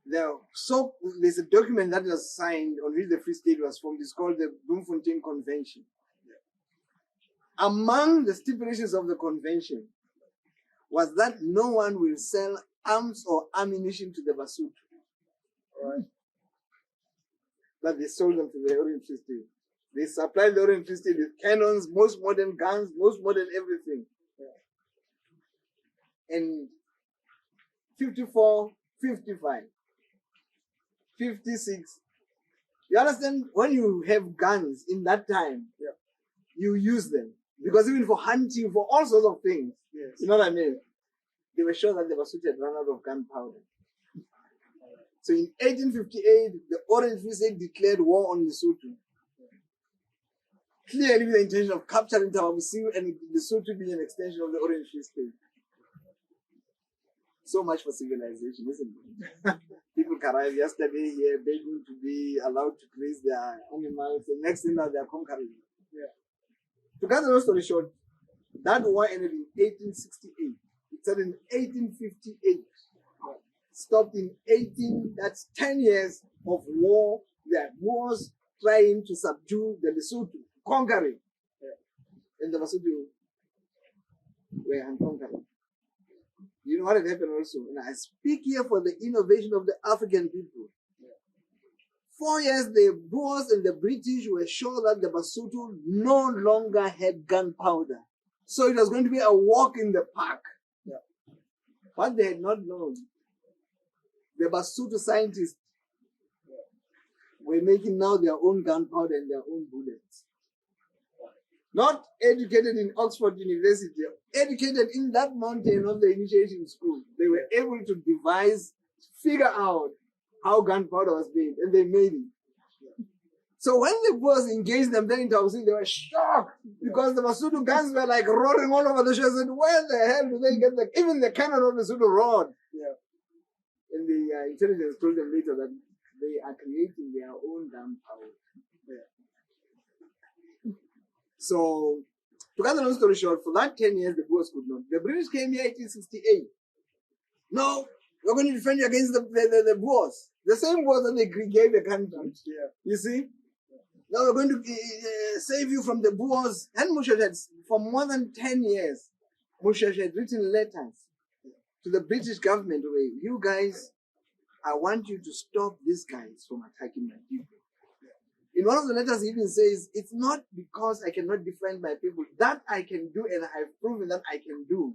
there's a document that was signed on which the Free State was formed. It's called the Bloemfontein Convention. Among the stipulations of the convention was that no one will sell arms or ammunition to the Basotho. Right? But they sold them to the Orange Free State. They supplied the Orange Free State with cannons, most modern guns, most modern everything. And 54, 55, 56. You understand? When you have guns in that time, you use them. Because even for hunting, for all sorts of things, you know what I mean? They were sure that the Basotho had run out of gunpowder. So in 1858, the Orange Free State declared war on Lesotho. Clearly with the intention of capturing Tababusiu and Lesotho being an extension of the Orange Free State. So much for civilization, isn't it? People arrived yesterday here begging to be allowed to graze their animals, and next thing now they are conquering. To cut the long story short, that war ended in 1868. It started in 1858. Stopped in 18, that's 10 years of war. There was trying to subdue the Lesotho, conquering. And the Basotho were unconquerable. You know what had happened also? And I speak here for the innovation of the African people. 4 years, the Boers and the British were sure that the Basotho no longer had gunpowder. So it was going to be a walk in the park. What they had not known, the Basotho scientists were making now their own gunpowder and their own bullets. Not educated in Oxford University, educated in that mountain of the initiation school. They were able to figure out how gunpowder was made, and they made it. So when the Boers engaged them then in Tababusiu, they were shocked because the Basotho guns were like roaring all over the shores. And where the hell do they get even the cannon of the Lesotho roared? And the intelligence told them later that they are creating their own gunpowder. So, to cut the long story short, for that 10 years, the Boers could not. The British came here in 1868. No, we're going to defend you against the Boers. The same Boers that they gave the country. You see? Now we're going to save you from the Boers. And Moshoeshoe had, for more than 10 years, Moshoeshoe had written letters to the British government where, you guys, I want you to stop these guys from attacking my people. In one of the letters, he even says, it's not because I cannot defend my people. That I can do, and I have proven that I can do.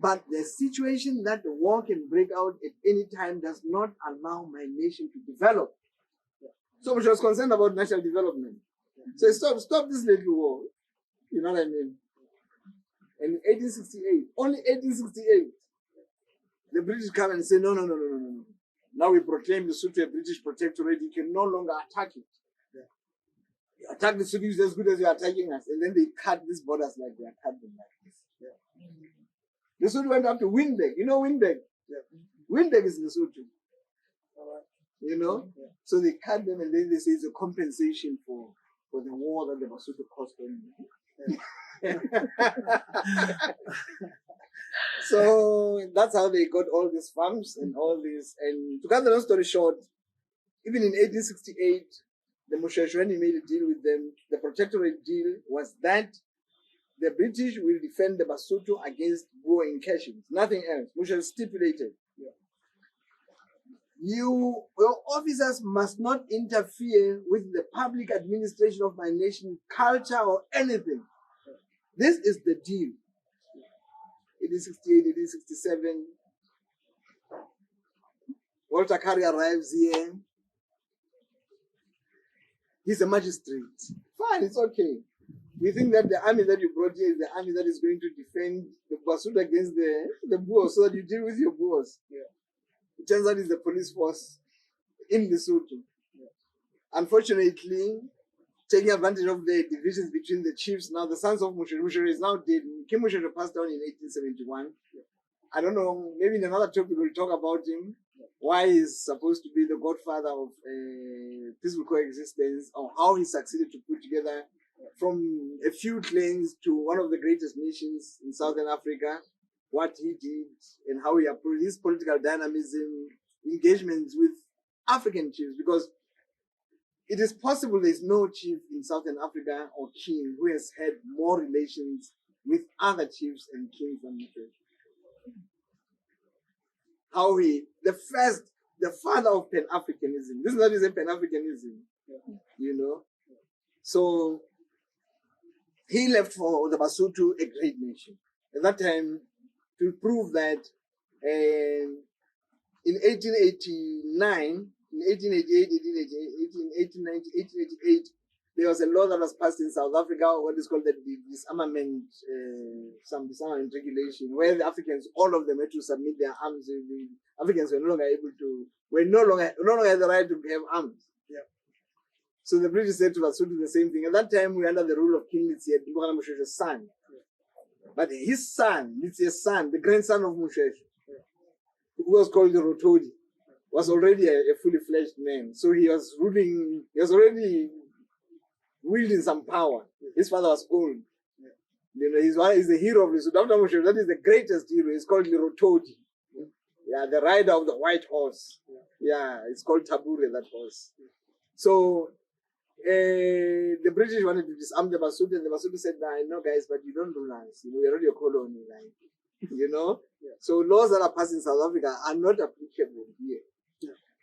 But the situation that the war can break out at any time does not allow my nation to develop. So she was concerned about national development. So stop this little war. You know what I mean? And in 1868, only 1868, the British come and say, no. Now we proclaim Lesotho a British protectorate. You can no longer attack it. You attack the Lesotho as good as you're attacking us. And then they cut these borders like they are cut them like this. Lesotho went up to Windberg. You know Windberg? Windberg is Lesotho. You know? So they cut them and then they say it's a compensation for the war that the Basotho caused them. So that's how they got all these farms and all this. And to cut the long story short, even in 1868, the Moshoeshoe, when he made a deal with them, the protectorate deal was that the British will defend the Basotho against Boer incursions. Nothing else. Moshoeshoe stipulated. your officers must not interfere with the public administration of my nation, culture, or anything. This is the deal. 1868, 1867. Walter Carey arrives here. He's a magistrate. Fine, it's okay. We think that the army that you brought here is the army that is going to defend the Basotho against the Boers, so that you deal with your Boers. Yeah. It turns out it's the police force in Lesotho. Yeah. Unfortunately, taking advantage of the divisions between the chiefs, now the sons of Moshoeshoe is now dead. Kim Moshoeshoe passed down in 1871. Yeah. I don't know, maybe in another topic we'll talk about him. Yeah. Why he's supposed to be the godfather of peaceful coexistence, or how he succeeded to put together from a few clans to one of the greatest nations in Southern Africa, what he did and how he approached his political dynamism, engagements with African chiefs, because it is possible there is no chief in Southern Africa or king who has had more relations with other chiefs and kings than Moshoeshoe. How he, the father of Pan-Africanism. This is not his Pan-Africanism, you know. So he left for the Basotho a great nation. At that time, to prove that in 1889, in 1888, 1888, there was a law that was passed in South Africa, what is called the disarmament, disarmament regulation, where the Africans, all of them had to submit their arms. The Africans were no longer had the right to have arms. So the British said to Basotho the same thing. At that time, we were under the rule of King Letsie, Moshoeshoe's son. But his son, Letsie's son, the grandson of Moshoeshoe, who was called the Rotodi, was already a fully fledged man. So he was ruling, he was already wielding some power. His father was old. You know, he's the hero of Lesotho. After Moshoeshoe, that is the greatest hero. He's called the Rotodi. Yeah, the rider of the white horse. Yeah, it's called Tabure, that horse. So, the British wanted to disarm the Basotho, and the Basotho said, "Nah, no, guys, but you don't rule us. You know, we're already a colony, like, you know." So laws that are passed in South Africa are not applicable here.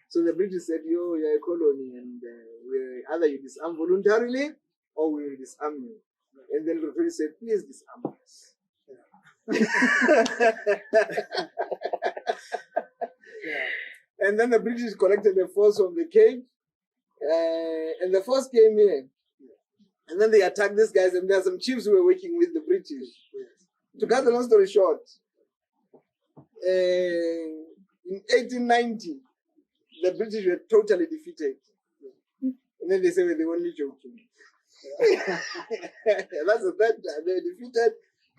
So the British said, "Yo, you're a colony, and either you disarm voluntarily, or we will disarm you." And then the British said, "Please disarm us." And then the British collected a force from the Cape. And the force came in, and then they attacked these guys, and there are some chiefs who were working with the British. To cut the long story short, in 1890, the British were totally defeated. And then they said, well, they were only joking. That's the third time. They were defeated,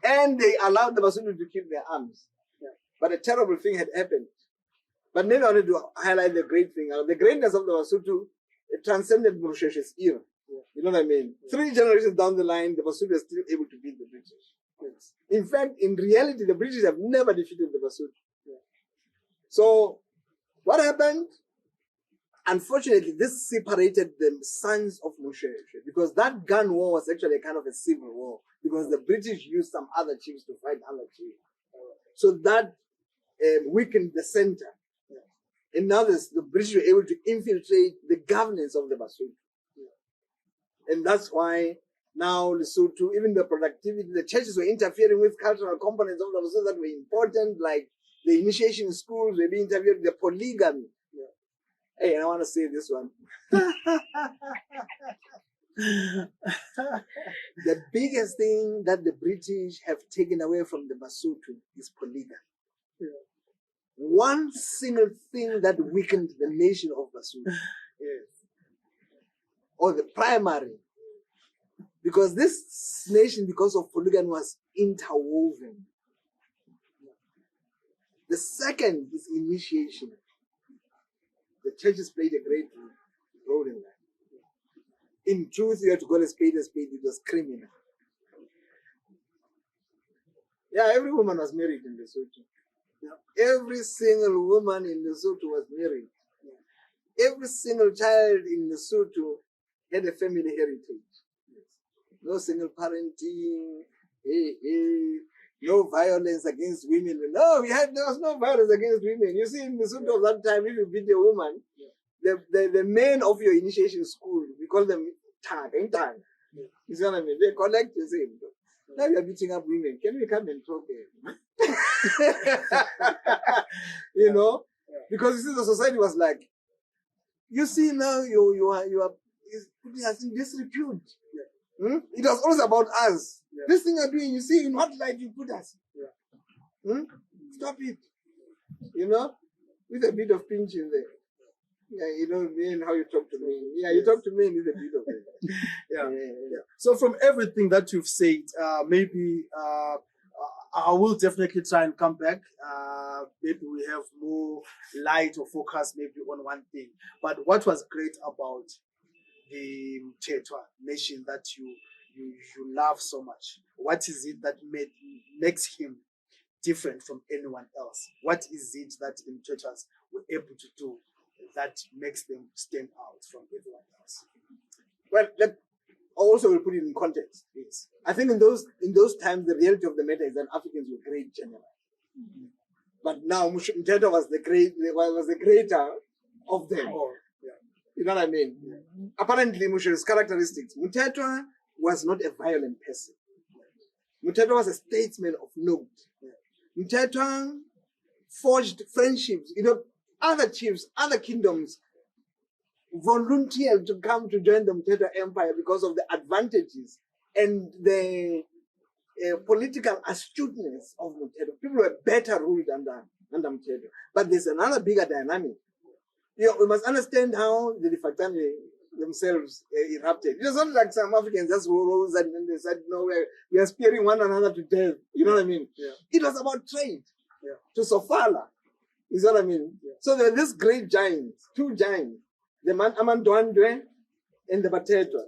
and they allowed the Basotho to keep their arms. But a terrible thing had happened. But maybe I wanted to highlight the great thing. The greatness of the Basotho, it transcended Moshoeshoe's era. You know what I mean? 3 generations down the line, the Basotho are still able to beat the British. In fact, in reality, the British have never defeated the Basotho. So, what happened? Unfortunately, this separated the sons of Moshoeshoe, because that gun war was actually a kind of a civil war, because the British used some other chiefs to fight other chiefs. So that weakened the center. And now the British were able to infiltrate the governance of the Basotho. And that's why now Lesotho, even the productivity, the churches were interfering with cultural components of the Basotho that were important, like the initiation schools were being interfered with, the polygamy. Hey, I want to say this one. The biggest thing that the British have taken away from the Basotho is polygamy. One single thing that weakened the nation of Basotho, or the primary, because this nation, because of polygamy, was interwoven. The second is initiation. The churches played a great role in that. In truth, you have to call a spade, it was criminal. Yeah, every woman was married in Lesotho. Every single woman in Lesotho was married. Every single child in Lesotho had a family heritage. No single parenting. no violence against women. No, there was no violence against women. You see, in Lesotho of that time, if you beat a woman, the men of your initiation school, we call them tag. You see what I mean? They collect the same. Now you are beating up women. Can we come and talk? You know, because you see, the society was like, you see now you are putting us in disrepute. It was always about us. This thing you're doing, you see, in what light you put us. Stop it. You know, with a bit of pinch in there. Yeah, you know me and how you talk to me. Yeah, you talk to me and with a bit of it. Yeah. So from everything that you've said, maybe I will definitely try and come back. Maybe we have more light or focus maybe on one thing. But what was great about the Mthethwa nation that you love so much? What is it that makes him different from anyone else? What is it that the Mthethwas were able to do that makes them stand out from everyone else? Well, let also we'll put it in context. Yes. I think in those times the reality of the matter is that Africans were great generally. But now Mthethwa was the greater of them. You know what I mean? Apparently, Moshoeshoe's characteristics. Mthethwa was not a violent person. Mthethwa was a statesman of note. Mthethwa forged friendships. You know, other chiefs, other kingdoms volunteered to come to join the Mthethwa Empire because of the advantages and the political astuteness of Mthethwa. People were better ruled under Mthethwa. But there's another bigger dynamic. You know, we must understand how the Lifatani themselves erupted. It was not like some Africans just rose and they said, no, we are spearing one another to death. You know what I mean? It was about trade to Sofala. You know what I mean? So there were these great giants, two giants, the Amandwandwe and the Mthethwa.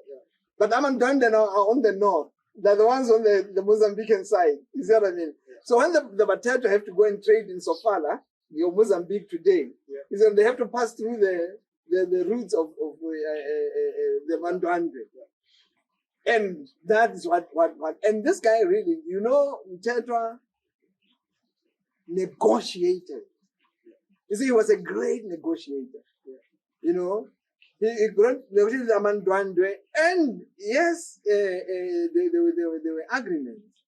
But Amandwandwe now are on the north. They're the ones on the Mozambican side. You see what I mean? So when the Mthethwa have to go and trade in Sofala, your Mozambique today, so they have to pass through the routes of the Mandwandwe. And that is what and this guy really, you know, Mthethwa negotiated. You see, he was a great negotiator. You know, he negotiated the Mandwandwe, and yes, there were agreements.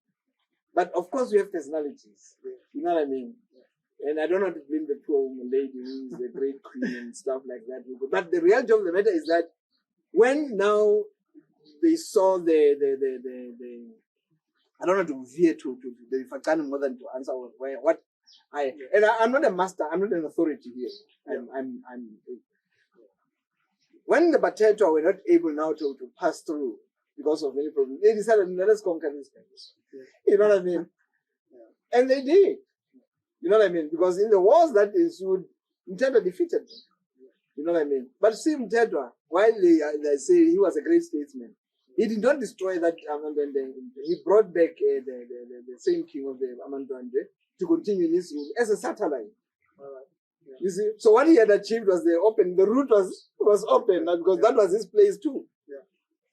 But of course, we have personalities. You know what I mean? And I don't want to blame the poor woman lady who is the great queen and stuff like that. But the reality of the matter is that when now they saw the I don't want to veer to the Fakani more than to answer what I'm not a master, I'm not an authority here. I'm when the Mthethwa were not able now to pass through because of any problem, they decided, let us conquer this place. You know what I mean? And they did. You know what I mean? Because in the wars that ensued, Mthethwa defeated them. You know what I mean? But see, Mthethwa, while they say he was a great statesman, he did not destroy that he brought back the same king of the Amandwandwe to continue in his rule as a satellite. You see? So what he had achieved was the route was open, because that was his place too.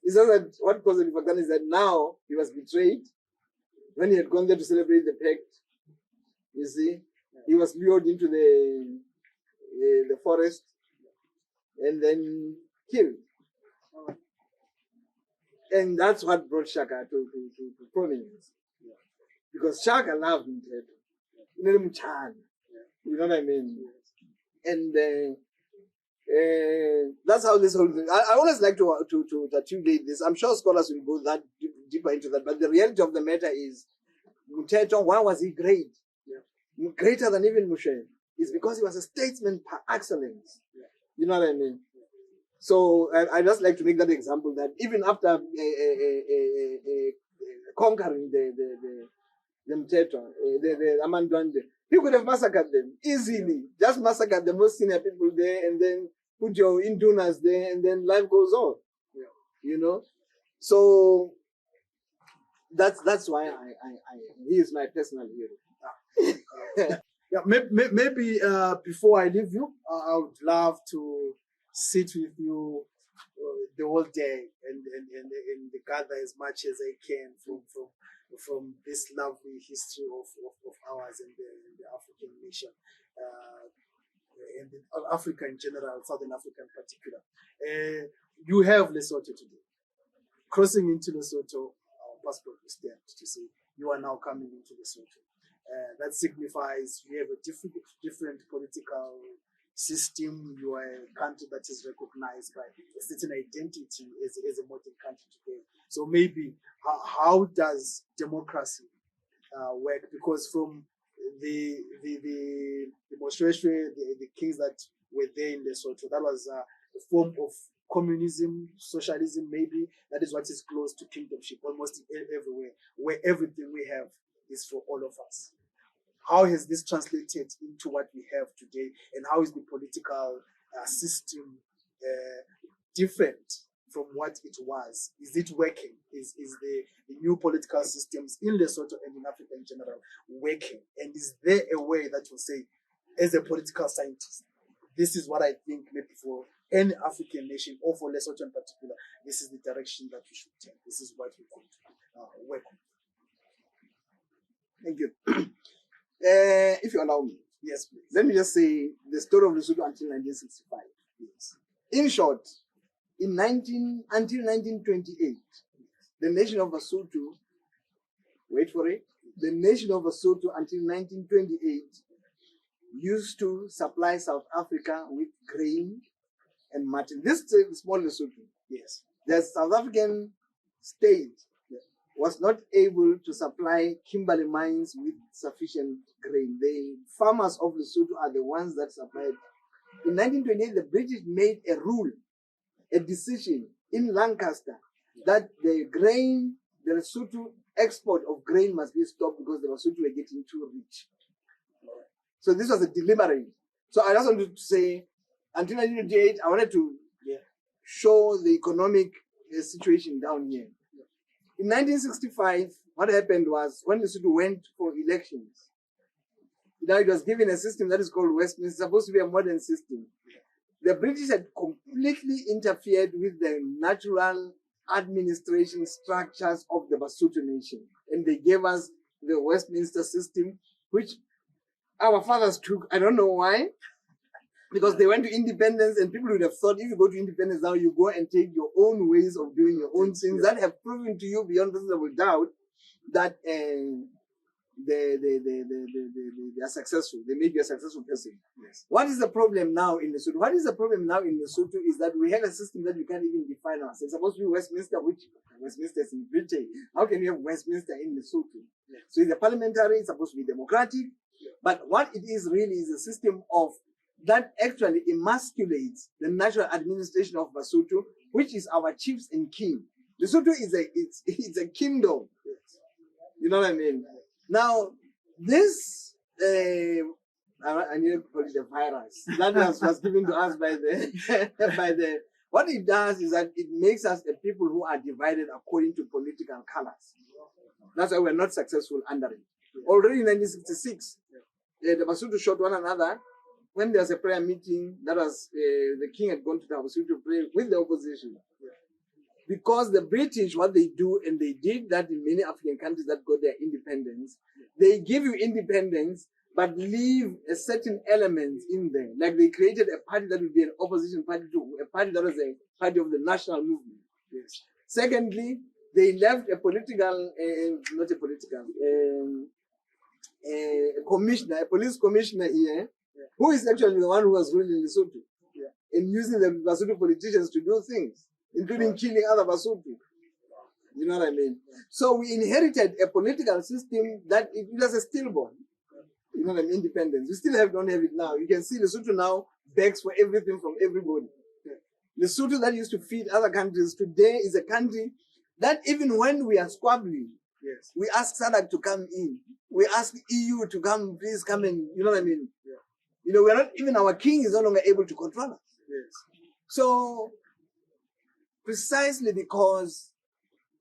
It's just that what caused the fact is that now he was betrayed when he had gone there to celebrate the pact. You see, he was lured into the forest and then killed. And that's what brought Shaka to prominence. Because Shaka loved Mthethwa. You know what I mean? And that's how this whole thing. I always like to articulate this. I'm sure scholars will go that deeper into that. But the reality of the matter is, Mthethwa, why was he great? Greater than even Moshoeshoe, is because he was a statesman par excellence. You know what I mean? So I just like to make that example that even after conquering the Mthethwa, the Amandwandwe, he could have massacred them easily. Just massacred the most senior people there, and then put your indunas there, and then life goes on. You know, so that's why he is my personal hero. Maybe before I leave you, I would love to sit with you the whole day and gather as much as I can from this lovely history of ours in the African nation, and Africa in general, Southern Africa in particular. You have Lesotho today. Crossing into Lesotho, our passport is stamped to say you are now coming into Lesotho. That signifies you have a different political system. You are a country that is recognized by a certain identity as a modern country today. So maybe how does democracy work? Because from the Moshoeshoe, the kings that were there in Lesotho, that was a form of communism, socialism, maybe. That is what is close to kingdomship almost everywhere, where everything we have is for all of us. How has this translated into what we have today, and how is the political system different from what it was? Is it working? Is the new political systems in Lesotho and in Africa in general working? And is there a way that will say, as a political scientist, this is what I think maybe for any African nation or for Lesotho in particular, this is the direction that we should take. This is what we could work on. Thank you. If you allow me, Yes, please. let me just say the story of Lesotho until 1965. Yes. In short, until 1928, the nation of Lesotho, wait for it, the nation of Lesotho until 1928 used to supply South Africa with grain and mutton. This is a small Lesotho. Yes. The South African state was not able to supply Kimberley mines with sufficient grain. The farmers of Lesotho are the ones that supplied. In 1928, the British made a rule, a decision in Lancaster that the Lesotho export of grain must be stopped because the Lesotho were getting too rich. So this was a deliberate. So I just wanted to say, until 1928, I wanted to show the economic situation down here. In 1965, what happened was when Lesotho went for elections, now it was given a system that is called Westminster. It's supposed to be a modern system. The British had completely interfered with the natural administration structures of the Lesotho nation. And they gave us the Westminster system, which our fathers took. I don't know why. Because they went to independence, and people would have thought if you go to independence now, you go and take your own ways of doing your own things that have proven to you beyond reasonable doubt that they are successful. They make you a successful person. Yes. What is the problem now in Lesotho? What is the problem now in Lesotho is that we have a system that we can't even define ourselves. It's supposed to be Westminster, which Westminster is in Britain. How can you have Westminster in Lesotho? Yes. So it's a parliamentary, it's supposed to be democratic, but what it is really is a system of that actually emasculates the natural administration of Lesotho, which is our chiefs and king. Lesotho is a kingdom. You know what I mean? Now, this I need to call it a virus that was given to us by the what it does is that it makes us a people who are divided according to political colors. That's why we're not successful under it. Already in 1966, the Lesotho shot one another. When there was a prayer meeting, that was the king had gone to the Lesotho to pray with the opposition. Because the British, what they do, and they did that in many African countries that got their independence, they give you independence, but leave a certain element in there. Like they created a party that would be an opposition party to a party that was a party of the national movement. Yes. Secondly, they left a political, not a political, a commissioner, a police commissioner here, who is actually the one who was ruling Lesotho, and using the Lesotho politicians to do things, including killing other Lesotho. You know what I mean? So we inherited a political system that it was a stillborn. You know what I mean? Independence. We still don't have it now. You can see Lesotho now begs for everything from everybody. Lesotho that used to feed other countries today is a country that even when we are squabbling, we ask SADC to come in. We ask EU to come, please come in. You know what I mean? You know, we're not, even our king is no longer able to control us. So, precisely because,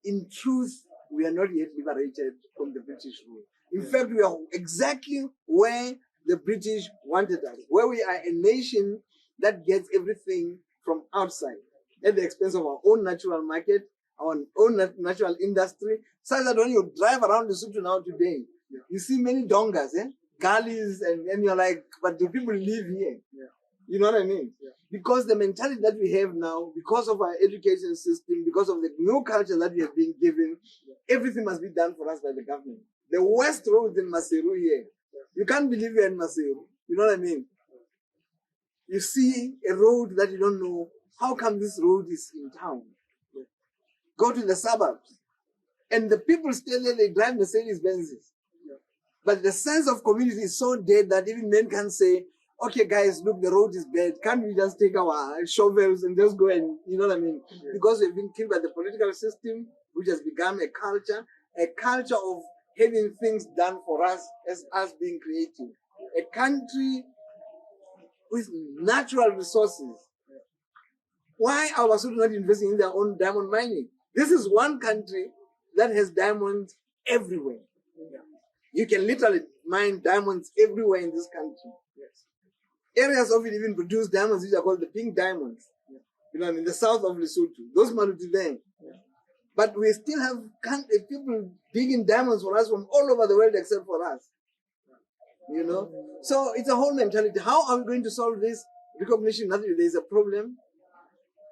in truth, we are not yet liberated from the British rule. In fact, we are exactly where the British wanted us, where we are a nation that gets everything from outside at the expense of our own natural market, our own natural industry, such that when you drive around Lesotho now today, you see many dongas, gullies, and you're like, but do people live here? You know what I mean? Because the mentality that we have now, because of our education system, because of the new culture that we have been given, everything must be done for us by the government. The worst road in Maseru here, you can't believe you're in Maseru. You know what I mean? You see a road that you don't know, how come this road is in town? Go to the suburbs. And the people stay there, they drive Mercedes-Benzes. But the sense of community is so dead that even men can say, okay, guys, look, the road is bad. Can't we just take our shovels and just go and, you know what I mean? Because we've been killed by the political system, which has become a culture of having things done for us as us being creative. A country with natural resources. Why are Lesotho not investing in their own diamond mining? This is one country that has diamonds everywhere. You can literally mine diamonds everywhere in this country. Areas of it even produce diamonds which are called the pink diamonds. You know, in the south of Lesotho, those Malutibeng. But we still have people digging diamonds for us from all over the world except for us. You know? So it's a whole mentality. How are we going to solve this? Recognition that there is a problem.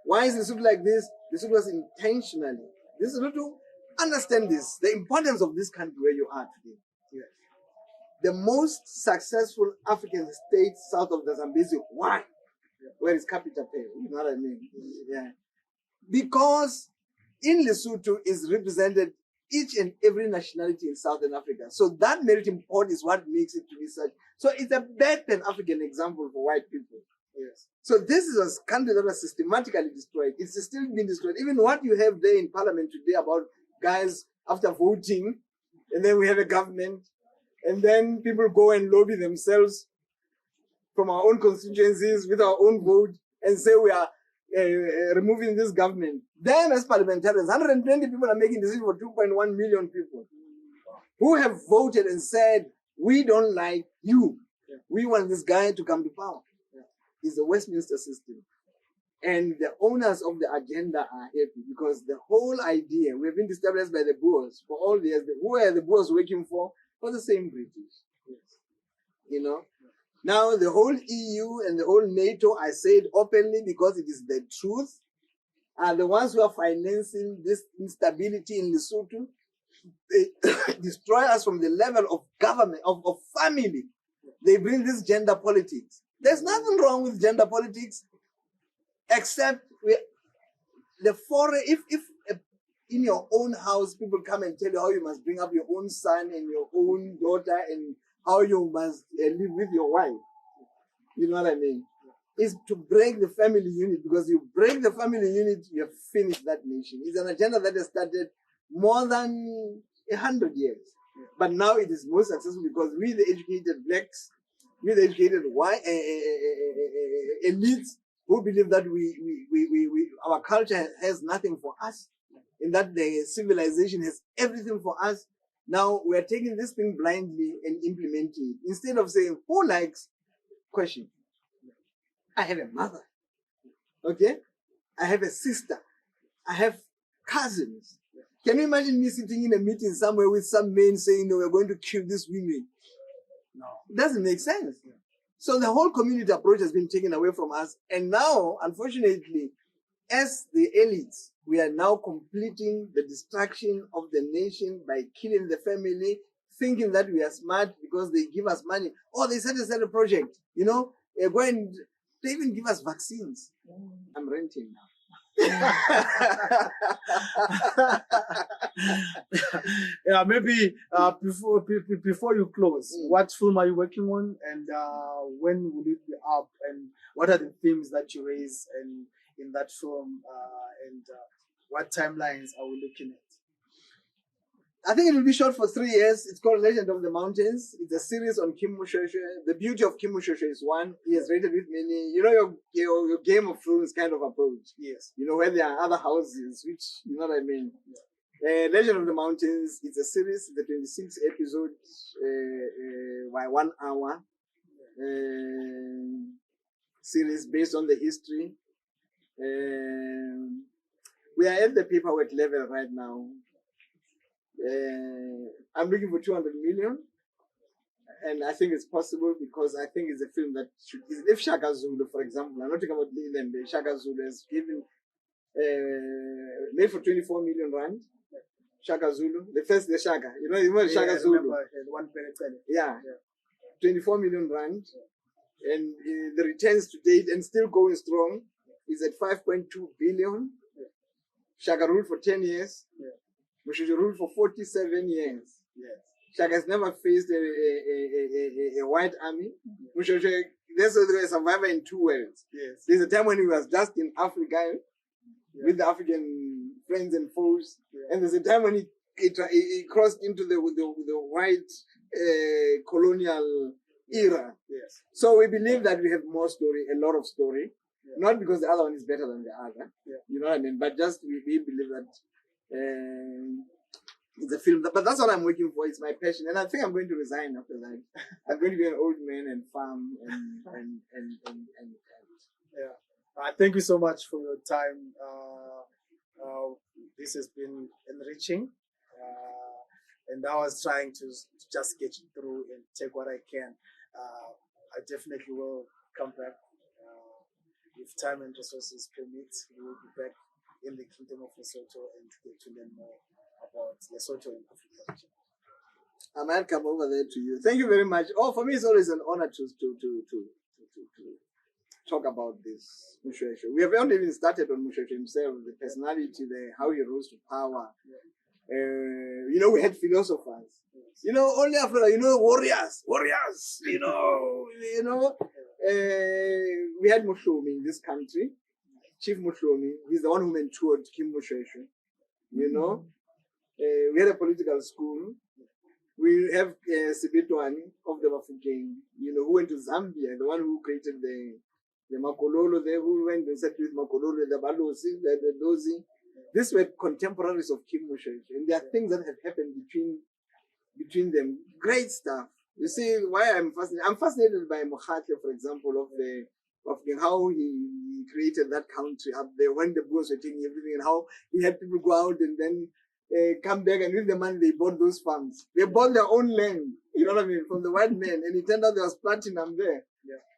Why is Lesotho like this? Lesotho was intentionally. This is not to understand this, the importance of this country where you are today. The most successful African state south of the Zambezi. Why? Where is capital pay? You know what I mean? Because in Lesotho is represented each and every nationality in Southern Africa. So that melting pot is what makes it to be such. So it's a bad Pan-African example for white people. So this is a country that was systematically destroyed. It's still being destroyed. Even what you have there in parliament today about guys after voting, and then we have a government, and then people go and lobby themselves from our own constituencies with our own vote and say we are removing this government. Them as parliamentarians, 120 people are making decisions for 2.1 million people who have voted and said, we don't like you. We want this guy to come to power. It's the Westminster system. And the owners of the agenda are happy because the whole idea, we've been established by the Boers for all the years. Who are the Boers working for? For the same British. You know? Now, the whole EU and the whole NATO, I say it openly because it is the truth, are the ones who are financing this instability in Lesotho. They destroy us from the level of government, of family. They bring this gender politics. There's nothing wrong with gender politics, except if in your own house people come and tell you how you must bring up your own son and your own daughter and how you must live with your wife. You know what I mean? Is to break the family unit, because you break the family unit, you have finished that nation. It's an agenda that has started more than 100 years. But now it is more successful because we, the educated blacks, we, the educated white elites who believe that our culture has nothing for us, and that the civilization has everything for us. Now we are taking this thing blindly and implementing it. Instead of saying, who likes? Question. I have a mother. Okay? I have a sister. I have cousins. Can you imagine me sitting in a meeting somewhere with some men saying, no, we're going to kill these women? No. It doesn't make sense. So the whole community approach has been taken away from us. And now, unfortunately, as the elites, we are now completing the destruction of the nation by killing the family, thinking that we are smart because they give us money. Oh, they set a project, you know, they even give us vaccines. I'm renting now. Yeah, maybe before you close, what film are you working on, and when will it be up, and what are the themes that you raise in that film, and what timelines are we looking at? I think it will be shot for 3 years. It's called Legend of the Mountains. It's a series on Moshoeshoe. The beauty of Moshoeshoe is, one, he has rated with many, you know, your Game of Thrones kind of approach. Yes. You know, where there are other houses, which, you know what I mean? Yeah. Legend of the Mountains, it's a series, the 26 episodes, by 1 hour, series based on the history. We are at the paperwork level right now. I'm looking for 200 million. And I think it's possible because I think it's a film that should. If Shaka Zulu, for example, I'm not talking about Leland, Shaka Zulu has given made for 24 million rand. Shaka Zulu, the Shaka, you know Shaka Zulu. Remember, one penny. Yeah, 24 million rand, and the returns to date and still going strong is at 5.2 billion. Shaka ruled for 10 years. Moshoeshoe ruled for 47 years. Yes. Shaka has never faced a white army. Moshoeshoe, there's a survivor in two worlds. Yes. There's a time when he was just in Africa with the African friends and foes, and there's a time when he crossed into the white colonial era. Yes. So we believe that we have more story, a lot of story, not because the other one is better than the other. You know what I mean? But just we believe that. It's a film, but that's what I'm working for. It's my passion, and I think I'm going to resign after that. I'm going to be an old man and farm and yeah. Thank you so much for your time. This has been enriching, and I was trying to just get you through and take what I can. I definitely will come back if time and resources permit. We will be back in the Kingdom of Lesotho and get to learn more about Lesotho and Africa. I might come over there to you. Thank you very much. Oh, for me, it's always an honor to talk about this Moshoeshoe. We have not even started on Moshoeshoe himself, the personality, how he rose to power. You know, we had philosophers. You know, only after warriors. You know. We had Moshoeshoe in this country. Chief Moshoeshoe, he's the one who mentored Kim Moshoeshoe. You know, we had a political school. We have Sibetwani of the Bafokeng, you know, who went to Zambia, the one who created the Makololo there, who went and sat with Makololo, the Balosi, the Dozi. These were contemporaries of Kim Moshoeshoe, and there are things that have happened between them. Great stuff. You see why I'm fascinated? I'm fascinated by Mokhatle, for example, of how he created that country up there when the Boers were taking everything, and how he had people go out and then come back, and with the money they bought those farms. They bought their own land, you know what I mean, from the white men, and it turned out there was platinum there.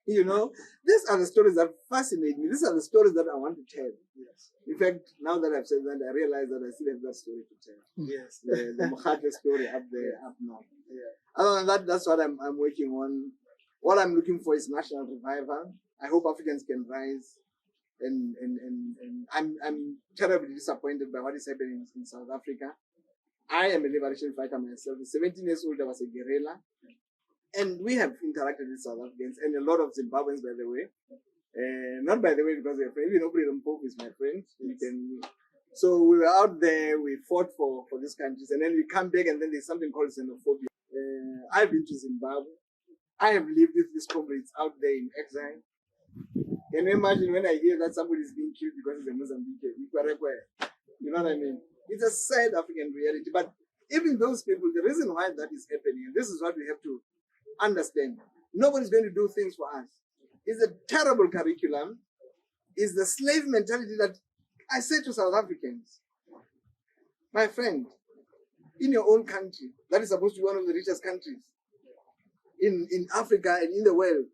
You know, these are the stories that fascinate me. These are the stories that I want to tell. Yes. In fact, now that I've said that, I realize that I still have that story to tell. Yes. The Mokhatle story up there, up north. Other than that, that's what I'm working on. What I'm looking for is national revival. I hope Africans can rise, and I'm terribly disappointed by what is happening in South Africa. I am a liberation fighter myself. 17 years old, I was a guerrilla, and we have interacted with South Africans and a lot of Zimbabweans, by the way. Not by the way because we're friends. Even Obrigam Pope is my friend. So we were out there. We fought for these countries, and then we come back, and then there's something called xenophobia. I've been to Zimbabwe. I have lived with these comrades out there in exile. Can you imagine when I hear that somebody is being killed because he's a Mozambican? You know what I mean? It's a sad African reality. But even those people, the reason why that is happening, and this is what we have to understand, nobody's going to do things for us. It's a terrible curriculum. It's the slave mentality that I say to South Africans, my friend, in your own country, that is supposed to be one of the richest countries in Africa and in the world,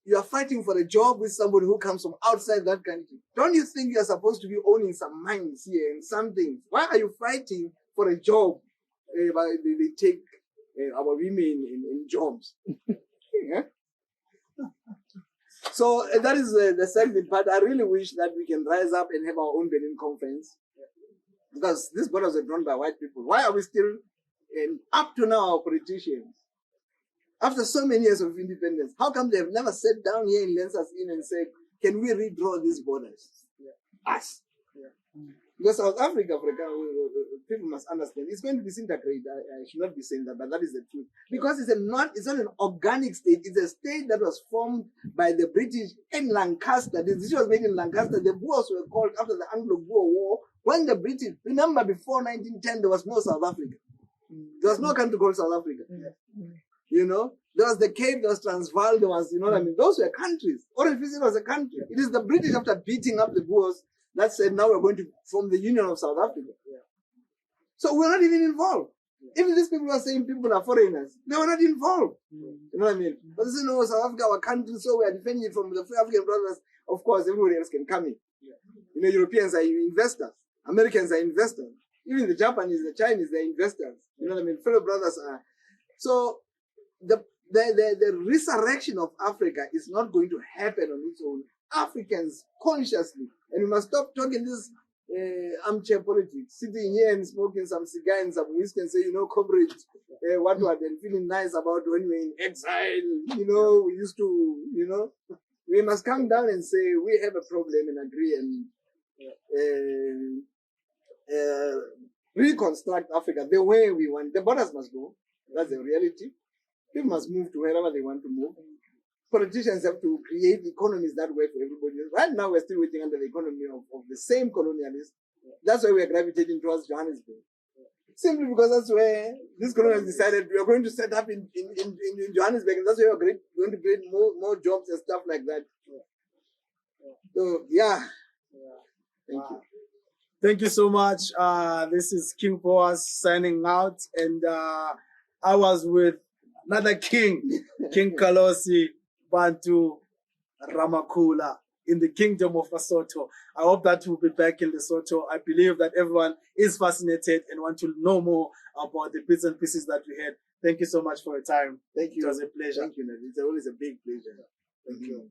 you are fighting for a job with somebody who comes from outside that country. Don't you think you are supposed to be owning some mines here and some things? Why are you fighting for a job? They take our women in jobs. Yeah? So that is the second part. I really wish that we can rise up and have our own Berlin conference, because these borders are drawn by white people. Why are we still, up to now, our politicians, after so many years of independence, how come they have never sat down here and lent us in and said, can we redraw these borders? Us. Because South Africa, for example, people must understand, it's going to disintegrate. I should not be saying that, but that is the truth. Because it's not an organic state. It's a state that was formed by the British in Lancaster. The decision was made in Lancaster. The Boers were called after the Anglo-Boer War. When the British, remember before 1910, there was no South Africa. There was no country called South Africa. You know, there was the Cape, there was Transvaal, there was, you know what I mean? Those were countries. Orange Free State was a country. It is the British, after beating up the Boers, that said, now we're going to form the Union of South Africa. Yeah. So we're not even involved. Even these people who are saying people are foreigners, they were not involved. You know what I mean? But they say, no, South Africa, our country, so we are defending it from the free African brothers. Of course, everybody else can come in. You know, Europeans are investors. Americans are investors. Even the Japanese, the Chinese, they're investors. You know what I mean? Fellow brothers are. So the resurrection of Africa is not going to happen on its own. Africans consciously, and we must stop talking this armchair politics, sitting here and smoking some cigar and some whiskey and say, you know, comrades, what were they feeling nice about when we were in exile? You know, we used to, you know, we must come down and say we have a problem and agree and reconstruct Africa the way we want. The borders must go. That's the reality. People must move to wherever they want to move. Politicians have to create economies that work for everybody. Right now, we're still waiting under the economy of the same colonialists. That's why we're gravitating towards Johannesburg. Simply because that's where these colonialists decided we are going to set up in Johannesburg, and that's where we're going to create more jobs and stuff like that. So, yeah. Thank you. Thank you so much. This is King Boas signing out, and I was with another king, King Kalosi Bantu Ramakhula in the kingdom of Lesotho. I hope that we'll be back in Lesotho. I believe that everyone is fascinated and want to know more about the bits and pieces that we had. Thank you so much for your time. Thank you. It was a pleasure. Thank you, Ned. It's always a big pleasure. Thank you.